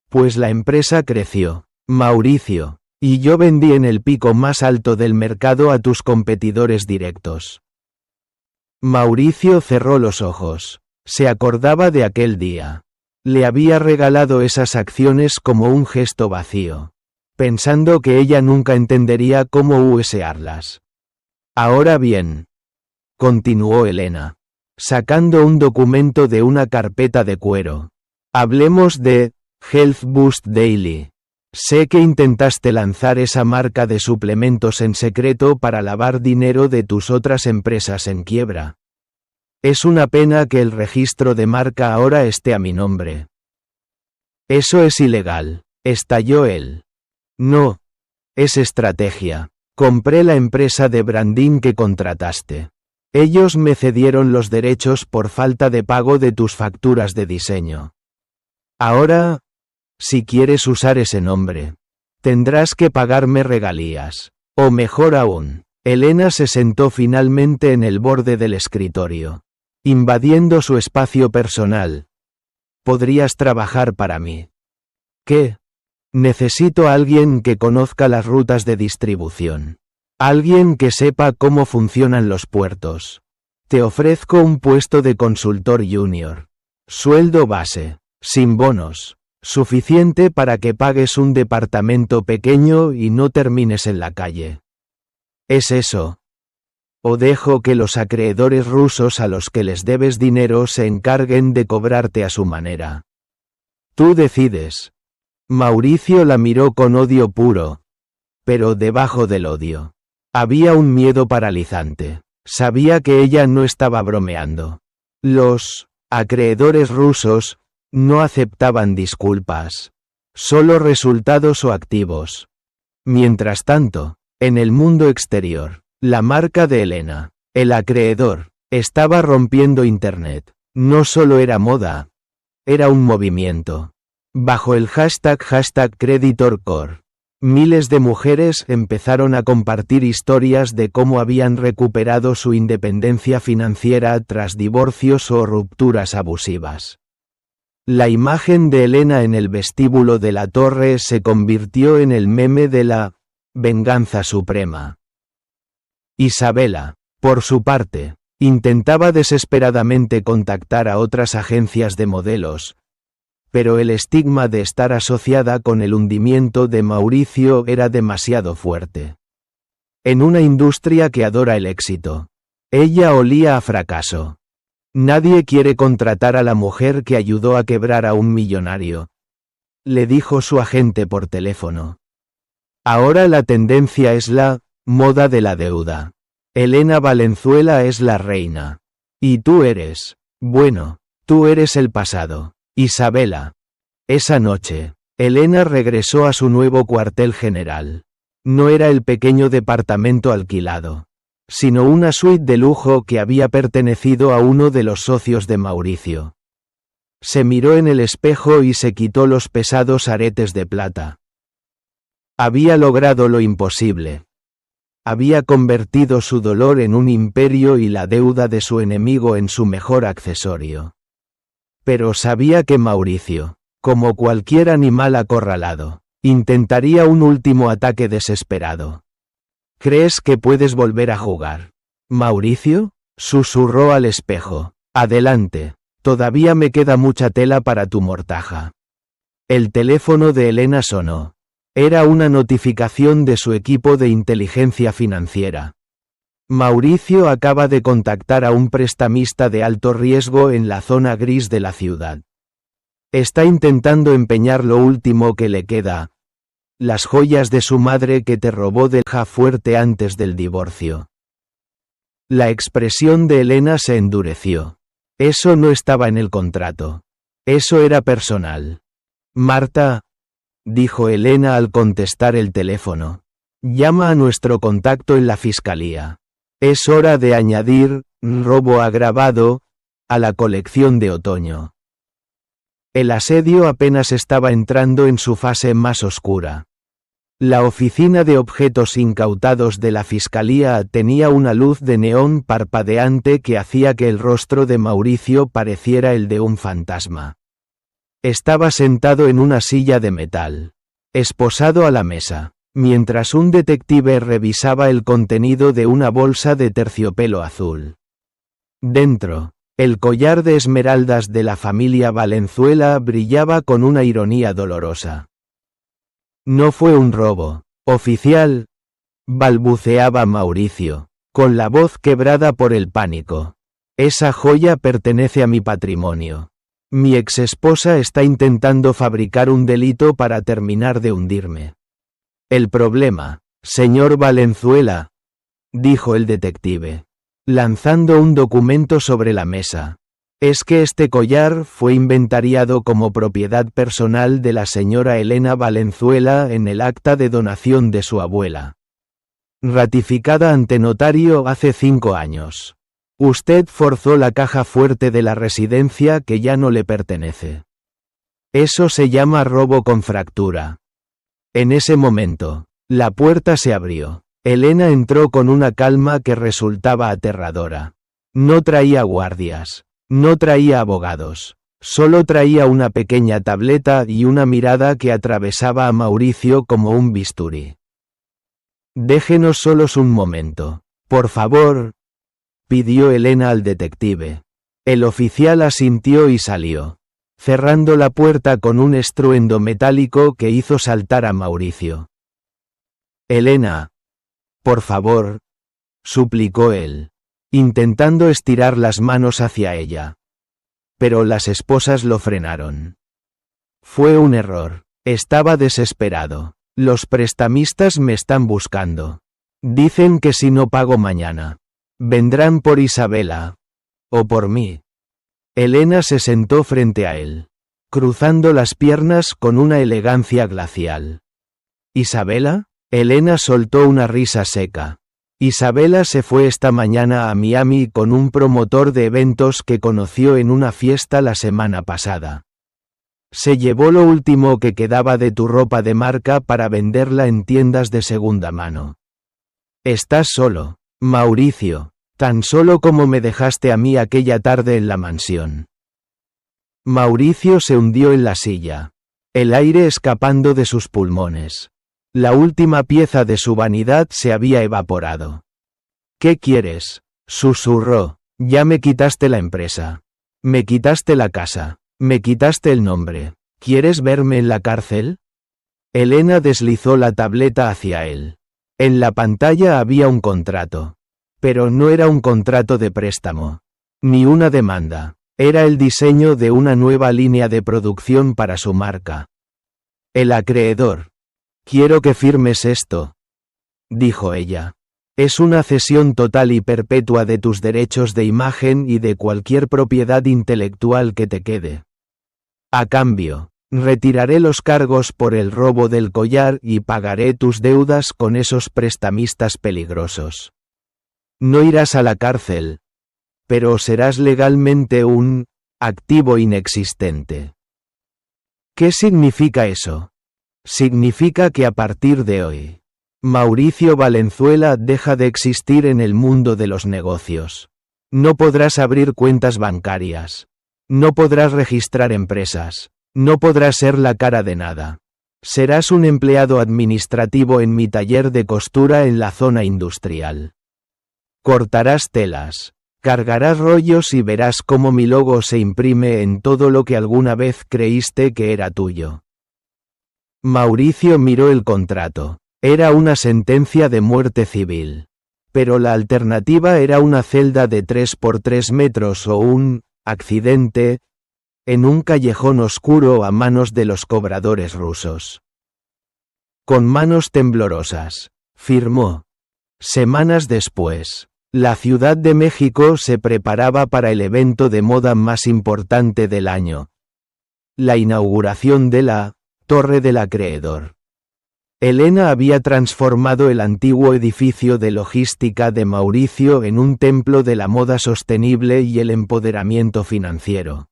Pues la empresa creció, Mauricio, Y yo vendí en el pico más alto del mercado a tus competidores directos. Mauricio cerró los ojos. Se acordaba de aquel día. Le había regalado esas acciones como un gesto vacío, pensando que ella nunca entendería cómo usearlas. Ahora bien, continuó Elena, sacando un documento de una carpeta de cuero. Hablemos de Health Boost Daily. Sé que intentaste lanzar esa marca de suplementos en secreto para lavar dinero de tus otras empresas en quiebra. Es una pena que el registro de marca ahora esté a mi nombre. Eso es ilegal, estalló él. No. Es estrategia. Compré la empresa de branding que contrataste. Ellos me cedieron los derechos por falta de pago de tus facturas de diseño. Ahora, si quieres usar ese nombre, tendrás que pagarme regalías. O mejor aún, Elena se sentó finalmente en el borde del escritorio, invadiendo su espacio personal. Podrías trabajar para mí. ¿Qué? Necesito a alguien que conozca las rutas de distribución. Alguien que sepa cómo funcionan los puertos. Te ofrezco un puesto de consultor junior. Sueldo base, sin bonos. Suficiente para que pagues un departamento pequeño y no termines en la calle. ¿Es eso? ¿O dejo que los acreedores rusos a los que les debes dinero se encarguen de cobrarte a su manera? Tú decides. Mauricio la miró con odio puro. Pero debajo del odio había un miedo paralizante. Sabía que ella no estaba bromeando. Los acreedores rusos no aceptaban disculpas, solo resultados o activos. Mientras tanto, en el mundo exterior, la marca de Elena, el acreedor, estaba rompiendo Internet. No solo era moda, era un movimiento. Bajo el hashtag #CreditorCore, miles de mujeres empezaron a compartir historias de cómo habían recuperado su independencia financiera tras divorcios o rupturas abusivas. La imagen de Elena en el vestíbulo de la torre se convirtió en el meme de la venganza suprema. Isabela, por su parte, intentaba desesperadamente contactar a otras agencias de modelos, pero el estigma de estar asociada con el hundimiento de Mauricio era demasiado fuerte. En una industria que adora el éxito, ella olía a fracaso. Nadie quiere contratar a la mujer que ayudó a quebrar a un millonario, le dijo su agente por teléfono. Ahora la tendencia es la moda de la deuda. Elena Valenzuela es la reina. Y tú eres, bueno, tú eres el pasado. Isabela. Esa noche, Elena regresó a su nuevo cuartel general. No era el pequeño departamento alquilado, sino una suite de lujo que había pertenecido a uno de los socios de Mauricio. Se miró en el espejo y se quitó los pesados aretes de plata. Había logrado lo imposible. Había convertido su dolor en un imperio y la deuda de su enemigo en su mejor accesorio. Pero sabía que Mauricio, como cualquier animal acorralado, intentaría un último ataque desesperado. ¿Crees que puedes volver a jugar, Mauricio? Susurró al espejo. Adelante, todavía me queda mucha tela para tu mortaja. El teléfono de Elena sonó. Era una notificación de su equipo de inteligencia financiera. Mauricio acaba de contactar a un prestamista de alto riesgo en la zona gris de la ciudad. Está intentando empeñar lo último que le queda, las joyas de su madre que te robó de caja fuerte antes del divorcio. La expresión de Elena se endureció. Eso no estaba en el contrato. Eso era personal. Marta, dijo Elena al contestar el teléfono, llama a nuestro contacto en la fiscalía. Es hora de añadir robo agravado a la colección de otoño. El asedio apenas estaba entrando en su fase más oscura. La oficina de objetos incautados de la fiscalía tenía una luz de neón parpadeante que hacía que el rostro de Mauricio pareciera el de un fantasma. Estaba sentado en una silla de metal, esposado a la mesa, mientras un detective revisaba el contenido de una bolsa de terciopelo azul. Dentro, el collar de esmeraldas de la familia Valenzuela brillaba con una ironía dolorosa. No fue un robo, oficial, balbuceaba Mauricio, con la voz quebrada por el pánico. Esa joya pertenece a mi patrimonio. Mi exesposa está intentando fabricar un delito para terminar de hundirme. El problema, señor Valenzuela, dijo el detective, lanzando un documento sobre la mesa, es que este collar fue inventariado como propiedad personal de la señora Elena Valenzuela en el acta de donación de su abuela, ratificada ante notario hace 5 años. Usted forzó la caja fuerte de la residencia que ya no le pertenece. Eso se llama robo con fractura. En ese momento, la puerta se abrió. Elena entró con una calma que resultaba aterradora. No traía guardias, no traía abogados, solo traía una pequeña tableta y una mirada que atravesaba a Mauricio como un bisturí. Déjenos solos un momento, por favor, pidió Elena al detective. El oficial asintió y salió, cerrando la puerta con un estruendo metálico que hizo saltar a Mauricio. Elena, por favor, suplicó él, intentando estirar las manos hacia ella. Pero las esposas lo frenaron. Fue un error. Estaba desesperado. Los prestamistas me están buscando. Dicen que si no pago mañana, vendrán por Isabela. O por mí. Elena se sentó frente a él, cruzando las piernas con una elegancia glacial. ¿Isabela? Elena soltó una risa seca. Isabela se fue esta mañana a Miami con un promotor de eventos que conoció en una fiesta la semana pasada. Se llevó lo último que quedaba de tu ropa de marca para venderla en tiendas de segunda mano. Estás solo, Mauricio, tan solo como me dejaste a mí aquella tarde en la mansión. Mauricio se hundió en la silla, el aire escapando de sus pulmones. La última pieza de su vanidad se había evaporado. ¿Qué quieres?, susurró. Ya me quitaste la empresa. Me quitaste la casa. Me quitaste el nombre. ¿Quieres verme en la cárcel? Elena deslizó la tableta hacia él. En la pantalla había un contrato. Pero no era un contrato de préstamo. Ni una demanda. Era el diseño de una nueva línea de producción para su marca. El acreedor. Quiero que firmes esto, dijo ella. Es una cesión total y perpetua de tus derechos de imagen y de cualquier propiedad intelectual que te quede. A cambio, retiraré los cargos por el robo del collar y pagaré tus deudas con esos prestamistas peligrosos. No irás a la cárcel, pero serás legalmente un activo inexistente. ¿Qué significa eso? Significa que a partir de hoy, Mauricio Valenzuela deja de existir en el mundo de los negocios. No podrás abrir cuentas bancarias. No podrás registrar empresas. No podrás ser la cara de nada. Serás un empleado administrativo en mi taller de costura en la zona industrial. Cortarás telas, cargarás rollos y verás cómo mi logo se imprime en todo lo que alguna vez creíste que era tuyo. Mauricio miró el contrato. Era una sentencia de muerte civil. Pero la alternativa era una celda de 3 por 3 metros o un accidente en un callejón oscuro a manos de los cobradores rusos. Con manos temblorosas, firmó. Semanas después, la Ciudad de México se preparaba para el evento de moda más importante del año. La inauguración de la Torre del Acreedor. Elena había transformado el antiguo edificio de logística de Mauricio en un templo de la moda sostenible y el empoderamiento financiero.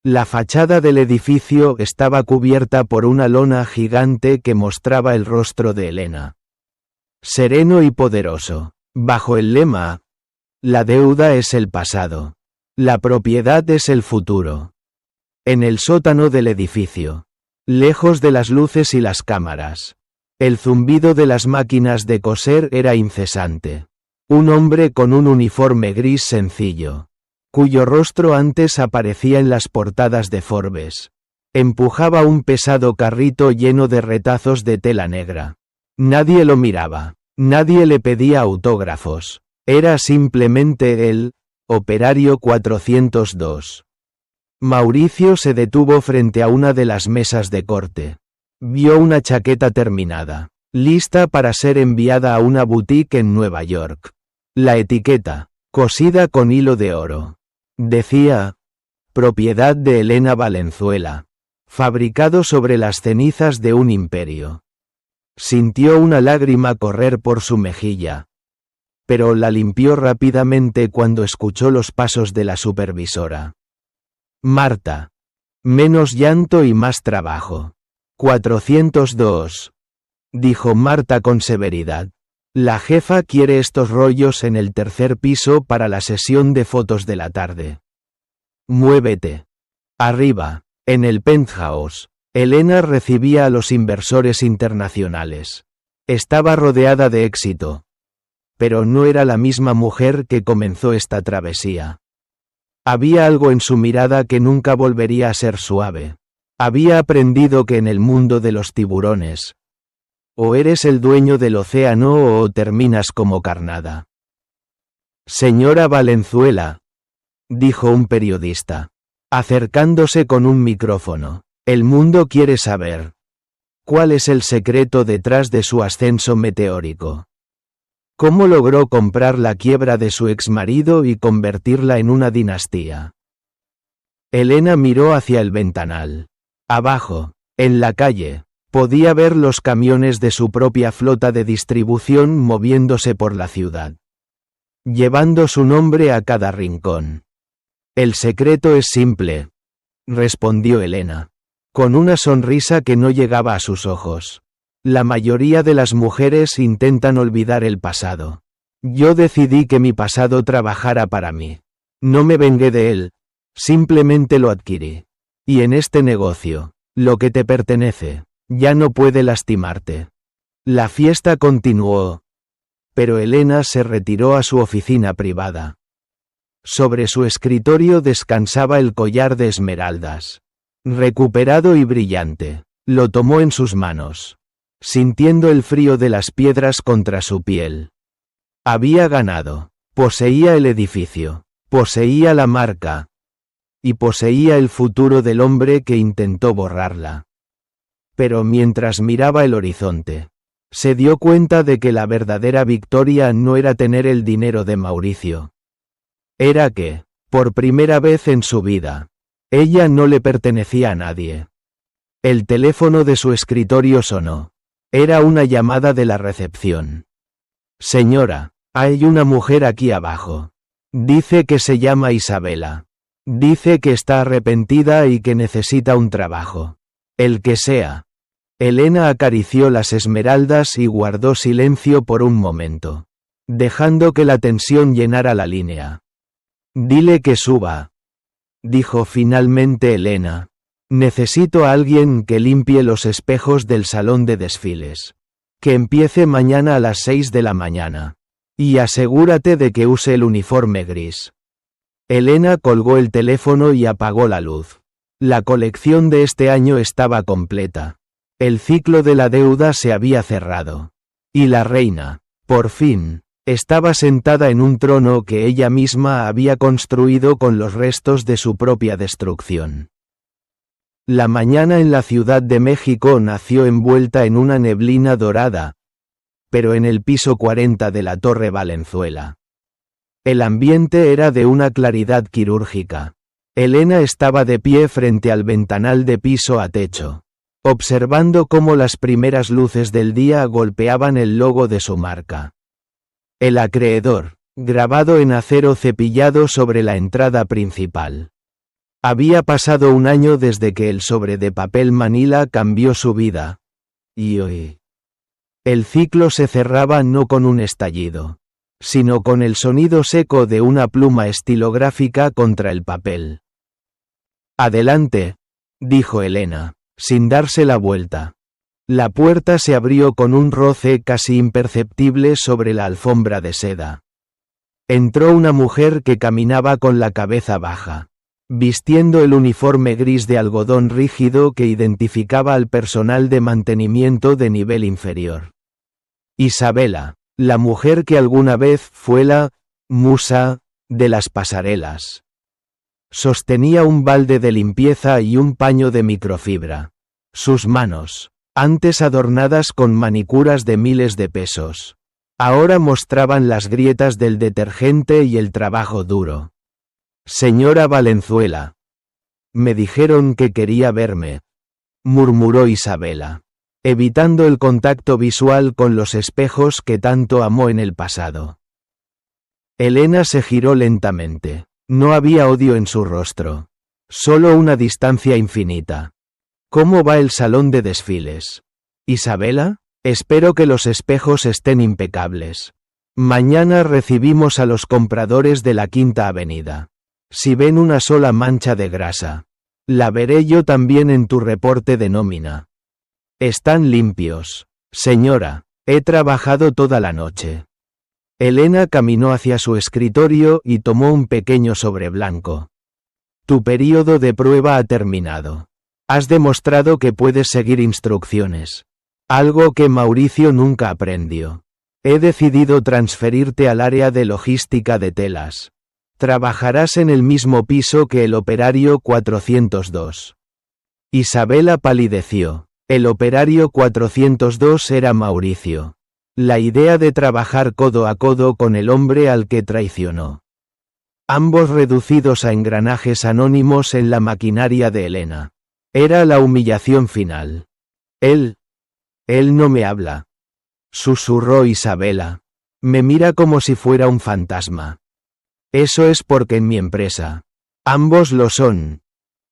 La fachada del edificio estaba cubierta por una lona gigante que mostraba el rostro de Elena. Sereno y poderoso, bajo el lema: la deuda es el pasado. La propiedad es el futuro. En el sótano del edificio, lejos de las luces y las cámaras, El zumbido de las máquinas de coser era incesante. Un hombre con un uniforme gris sencillo, cuyo rostro antes aparecía en las portadas de Forbes, empujaba un pesado carrito lleno de retazos de tela negra. Nadie lo miraba, nadie le pedía autógrafos. Era simplemente el operario 402. Mauricio se detuvo frente a una de las mesas de corte. Vio una chaqueta terminada, lista para ser enviada a una boutique en Nueva York. La etiqueta, cosida con hilo de oro, decía: propiedad de Elena Valenzuela, fabricado sobre las cenizas de un imperio. Sintió una lágrima correr por su mejilla, pero la limpió rápidamente cuando escuchó los pasos de la supervisora. Marta. Menos llanto y más trabajo. 402. Dijo Marta con severidad. La jefa quiere estos rollos en el tercer piso para la sesión de fotos de la tarde. Muévete. Arriba, en el penthouse, Elena recibía a los inversores internacionales. Estaba rodeada de éxito. Pero no era la misma mujer que comenzó esta travesía. Había algo en su mirada que nunca volvería a ser suave. Había aprendido que en el mundo de los tiburones, o eres el dueño del océano o terminas como carnada. Señora Valenzuela, dijo un periodista, acercándose con un micrófono, el mundo quiere saber cuál es el secreto detrás de su ascenso meteórico. ¿Cómo logró comprar la quiebra de su exmarido y convertirla en una dinastía? Elena miró hacia el ventanal. Abajo, en la calle, podía ver los camiones de su propia flota de distribución moviéndose por la ciudad, llevando su nombre a cada rincón. El secreto es simple, respondió Elena, con una sonrisa que no llegaba a sus ojos. La mayoría de las mujeres intentan olvidar el pasado. Yo decidí que mi pasado trabajara para mí. No me vengué de él, simplemente lo adquirí. Y en este negocio, lo que te pertenece, ya no puede lastimarte. La fiesta continuó, pero Elena se retiró a su oficina privada. Sobre su escritorio descansaba el collar de esmeraldas. Recuperado y brillante, lo tomó en sus manos, sintiendo el frío de las piedras contra su piel. Había ganado, poseía el edificio, poseía la marca, y poseía el futuro del hombre que intentó borrarla. Pero mientras miraba el horizonte, se dio cuenta de que la verdadera victoria no era tener el dinero de Mauricio. Era que, por primera vez en su vida, ella no le pertenecía a nadie. El teléfono de su escritorio sonó. Era una llamada de la recepción. Señora, hay una mujer aquí abajo. Dice que se llama Isabela. Dice que está arrepentida y que necesita un trabajo. El que sea. Elena acarició las esmeraldas y guardó silencio por un momento, dejando que la tensión llenara la línea. Dile que suba, dijo finalmente Elena. Necesito a alguien que limpie los espejos del salón de desfiles. Que empiece mañana a las 6 de la mañana. Y asegúrate de que use el uniforme gris. Elena colgó el teléfono y apagó la luz. La colección de este año estaba completa. El ciclo de la deuda se había cerrado. Y la reina, por fin, estaba sentada en un trono que ella misma había construido con los restos de su propia destrucción. La mañana en la Ciudad de México nació envuelta en una neblina dorada, pero en el piso 40 de la Torre Valenzuela. El ambiente era de una claridad quirúrgica. Elena estaba de pie frente al ventanal de piso a techo, observando cómo las primeras luces del día golpeaban el logo de su marca. El acreedor, grabado en acero cepillado sobre la entrada principal. Había pasado un año desde que el sobre de papel manila cambió su vida. Y hoy, el ciclo se cerraba no con un estallido, sino con el sonido seco de una pluma estilográfica contra el papel. Adelante, dijo Elena, sin darse la vuelta. La puerta se abrió con un roce casi imperceptible sobre la alfombra de seda. Entró una mujer que caminaba con la cabeza baja, vistiendo el uniforme gris de algodón rígido que identificaba al personal de mantenimiento de nivel inferior. Isabela, la mujer que alguna vez fue la musa de las pasarelas. Sostenía un balde de limpieza y un paño de microfibra. Sus manos, antes adornadas con manicuras de miles de pesos, ahora mostraban las grietas del detergente y el trabajo duro. Señora Valenzuela. Me dijeron que quería verme, murmuró Isabela, evitando el contacto visual con los espejos que tanto amó en el pasado. Elena se giró lentamente. No había odio en su rostro, solo una distancia infinita. ¿Cómo va el salón de desfiles? Isabela, espero que los espejos estén impecables. Mañana recibimos a los compradores de la Quinta Avenida. Si ven una sola mancha de grasa, la veré yo también en tu reporte de nómina. Están limpios, señora, he trabajado toda la noche. Elena caminó hacia su escritorio y tomó un pequeño sobre blanco. Tu período de prueba ha terminado. Has demostrado que puedes seguir instrucciones. Algo que Mauricio nunca aprendió. He decidido transferirte al área de logística de telas. Trabajarás en el mismo piso que el operario 402. Isabela palideció. El operario 402 era Mauricio. La idea de trabajar codo a codo con el hombre al que traicionó. Ambos reducidos a engranajes anónimos en la maquinaria de Elena. Era la humillación final. Él no me habla. Susurró Isabela. Me mira como si fuera un fantasma. Eso es porque en mi empresa. Ambos lo son.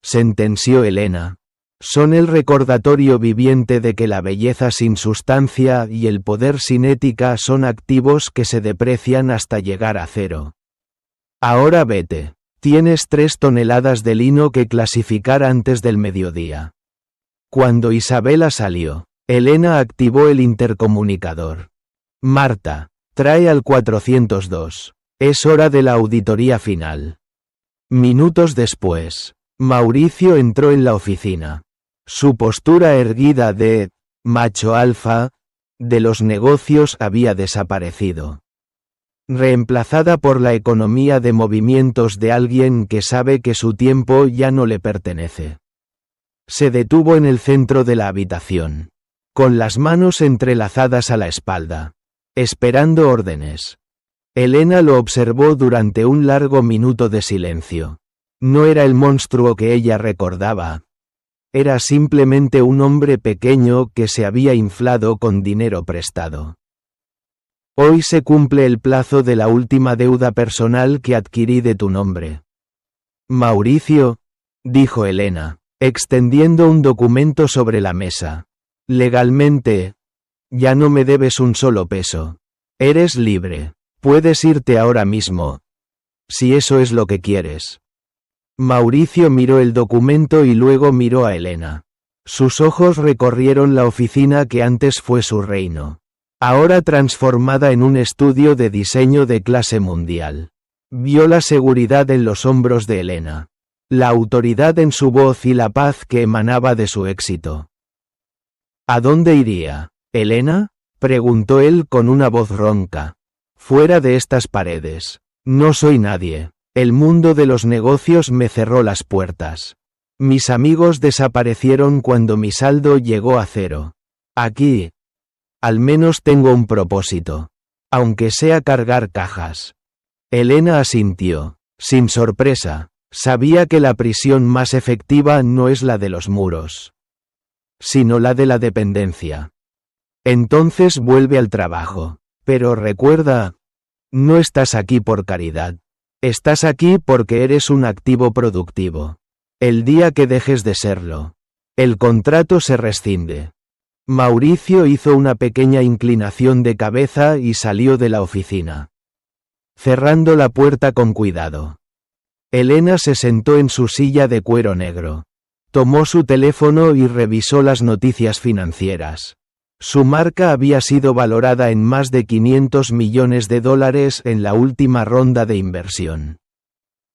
Sentenció Elena. Son el recordatorio viviente de que la belleza sin sustancia y el poder sin ética son activos que se deprecian hasta llegar a cero. Ahora vete. Tienes 3 toneladas de lino que clasificar antes del mediodía. Cuando Isabela salió, Elena activó el intercomunicador. Marta, trae al 402. Es hora de la auditoría final. Minutos después, Mauricio entró en la oficina. Su postura erguida de macho alfa de los negocios había desaparecido, reemplazada por la economía de movimientos de alguien que sabe que su tiempo ya no le pertenece. Se detuvo en el centro de la habitación, con las manos entrelazadas a la espalda, esperando órdenes. Elena lo observó durante un largo minuto de silencio. No era el monstruo que ella recordaba. Era simplemente un hombre pequeño que se había inflado con dinero prestado. Hoy se cumple el plazo de la última deuda personal que adquirí de tu nombre. Mauricio, dijo Elena, extendiendo un documento sobre la mesa. Legalmente, ya no me debes un solo peso. Eres libre. Puedes irte ahora mismo. Si eso es lo que quieres. Mauricio miró el documento y luego miró a Elena. Sus ojos recorrieron la oficina que antes fue su reino, ahora transformada en un estudio de diseño de clase mundial. Vio la seguridad en los hombros de Elena, la autoridad en su voz y la paz que emanaba de su éxito. ¿A dónde iría, Elena?, preguntó él con una voz ronca. Fuera de estas paredes. No soy nadie. El mundo de los negocios me cerró las puertas. Mis amigos desaparecieron cuando mi saldo llegó a cero. Aquí, al menos tengo un propósito. Aunque sea cargar cajas. Elena asintió, sin sorpresa. Sabía que la prisión más efectiva no es la de los muros, sino la de la dependencia. Entonces vuelve al trabajo. Pero recuerda, no estás aquí por caridad. Estás aquí porque eres un activo productivo. El día que dejes de serlo, el contrato se rescinde. Mauricio hizo una pequeña inclinación de cabeza y salió de la oficina, cerrando la puerta con cuidado. Elena se sentó en su silla de cuero negro. Tomó su teléfono y revisó las noticias financieras. Su marca había sido valorada en más de $500 millones en la última ronda de inversión.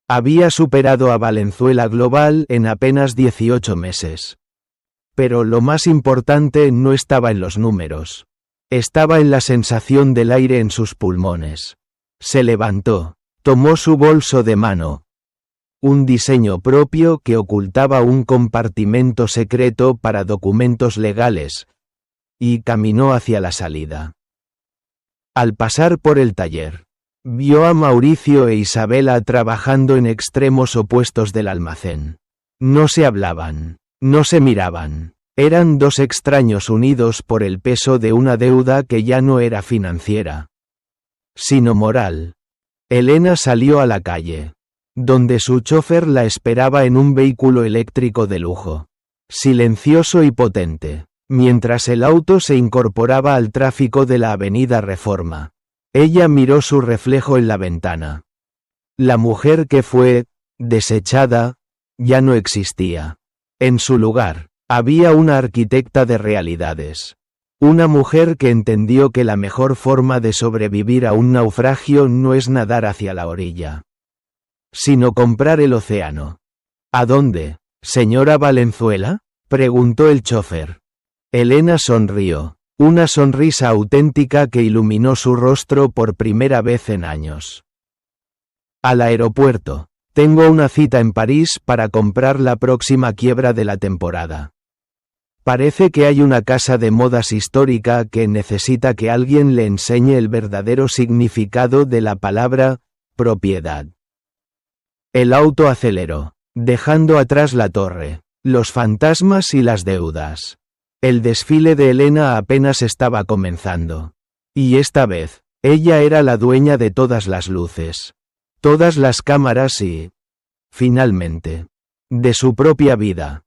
Había superado a Valenzuela Global en apenas 18 meses. Pero lo más importante no estaba en los números. Estaba en la sensación del aire en sus pulmones. Se levantó, tomó su bolso de mano, un diseño propio que ocultaba un compartimento secreto para documentos legales, y caminó hacia la salida. Al pasar por el taller, vio a Mauricio e Isabela trabajando en extremos opuestos del almacén. No se hablaban, no se miraban. Eran dos extraños unidos por el peso de una deuda que ya no era financiera, sino moral. Elena salió a la calle, donde su chofer la esperaba en un vehículo eléctrico de lujo, silencioso y potente. Mientras el auto se incorporaba al tráfico de la avenida Reforma, ella miró su reflejo en la ventana. La mujer que fue desechada ya no existía. En su lugar, había una arquitecta de realidades. Una mujer que entendió que la mejor forma de sobrevivir a un naufragio no es nadar hacia la orilla, sino comprar el océano. ¿A dónde, señora Valenzuela?, preguntó el chofer. Elena sonrió, una sonrisa auténtica que iluminó su rostro por primera vez en años. Al aeropuerto. Tengo una cita en París para comprar la próxima quiebra de la temporada. Parece que hay una casa de modas histórica que necesita que alguien le enseñe el verdadero significado de la palabra propiedad. El auto aceleró, dejando atrás la torre, los fantasmas y las deudas. El desfile de Elena apenas estaba comenzando. Y esta vez, ella era la dueña de todas las luces, todas las cámaras y, finalmente, de su propia vida.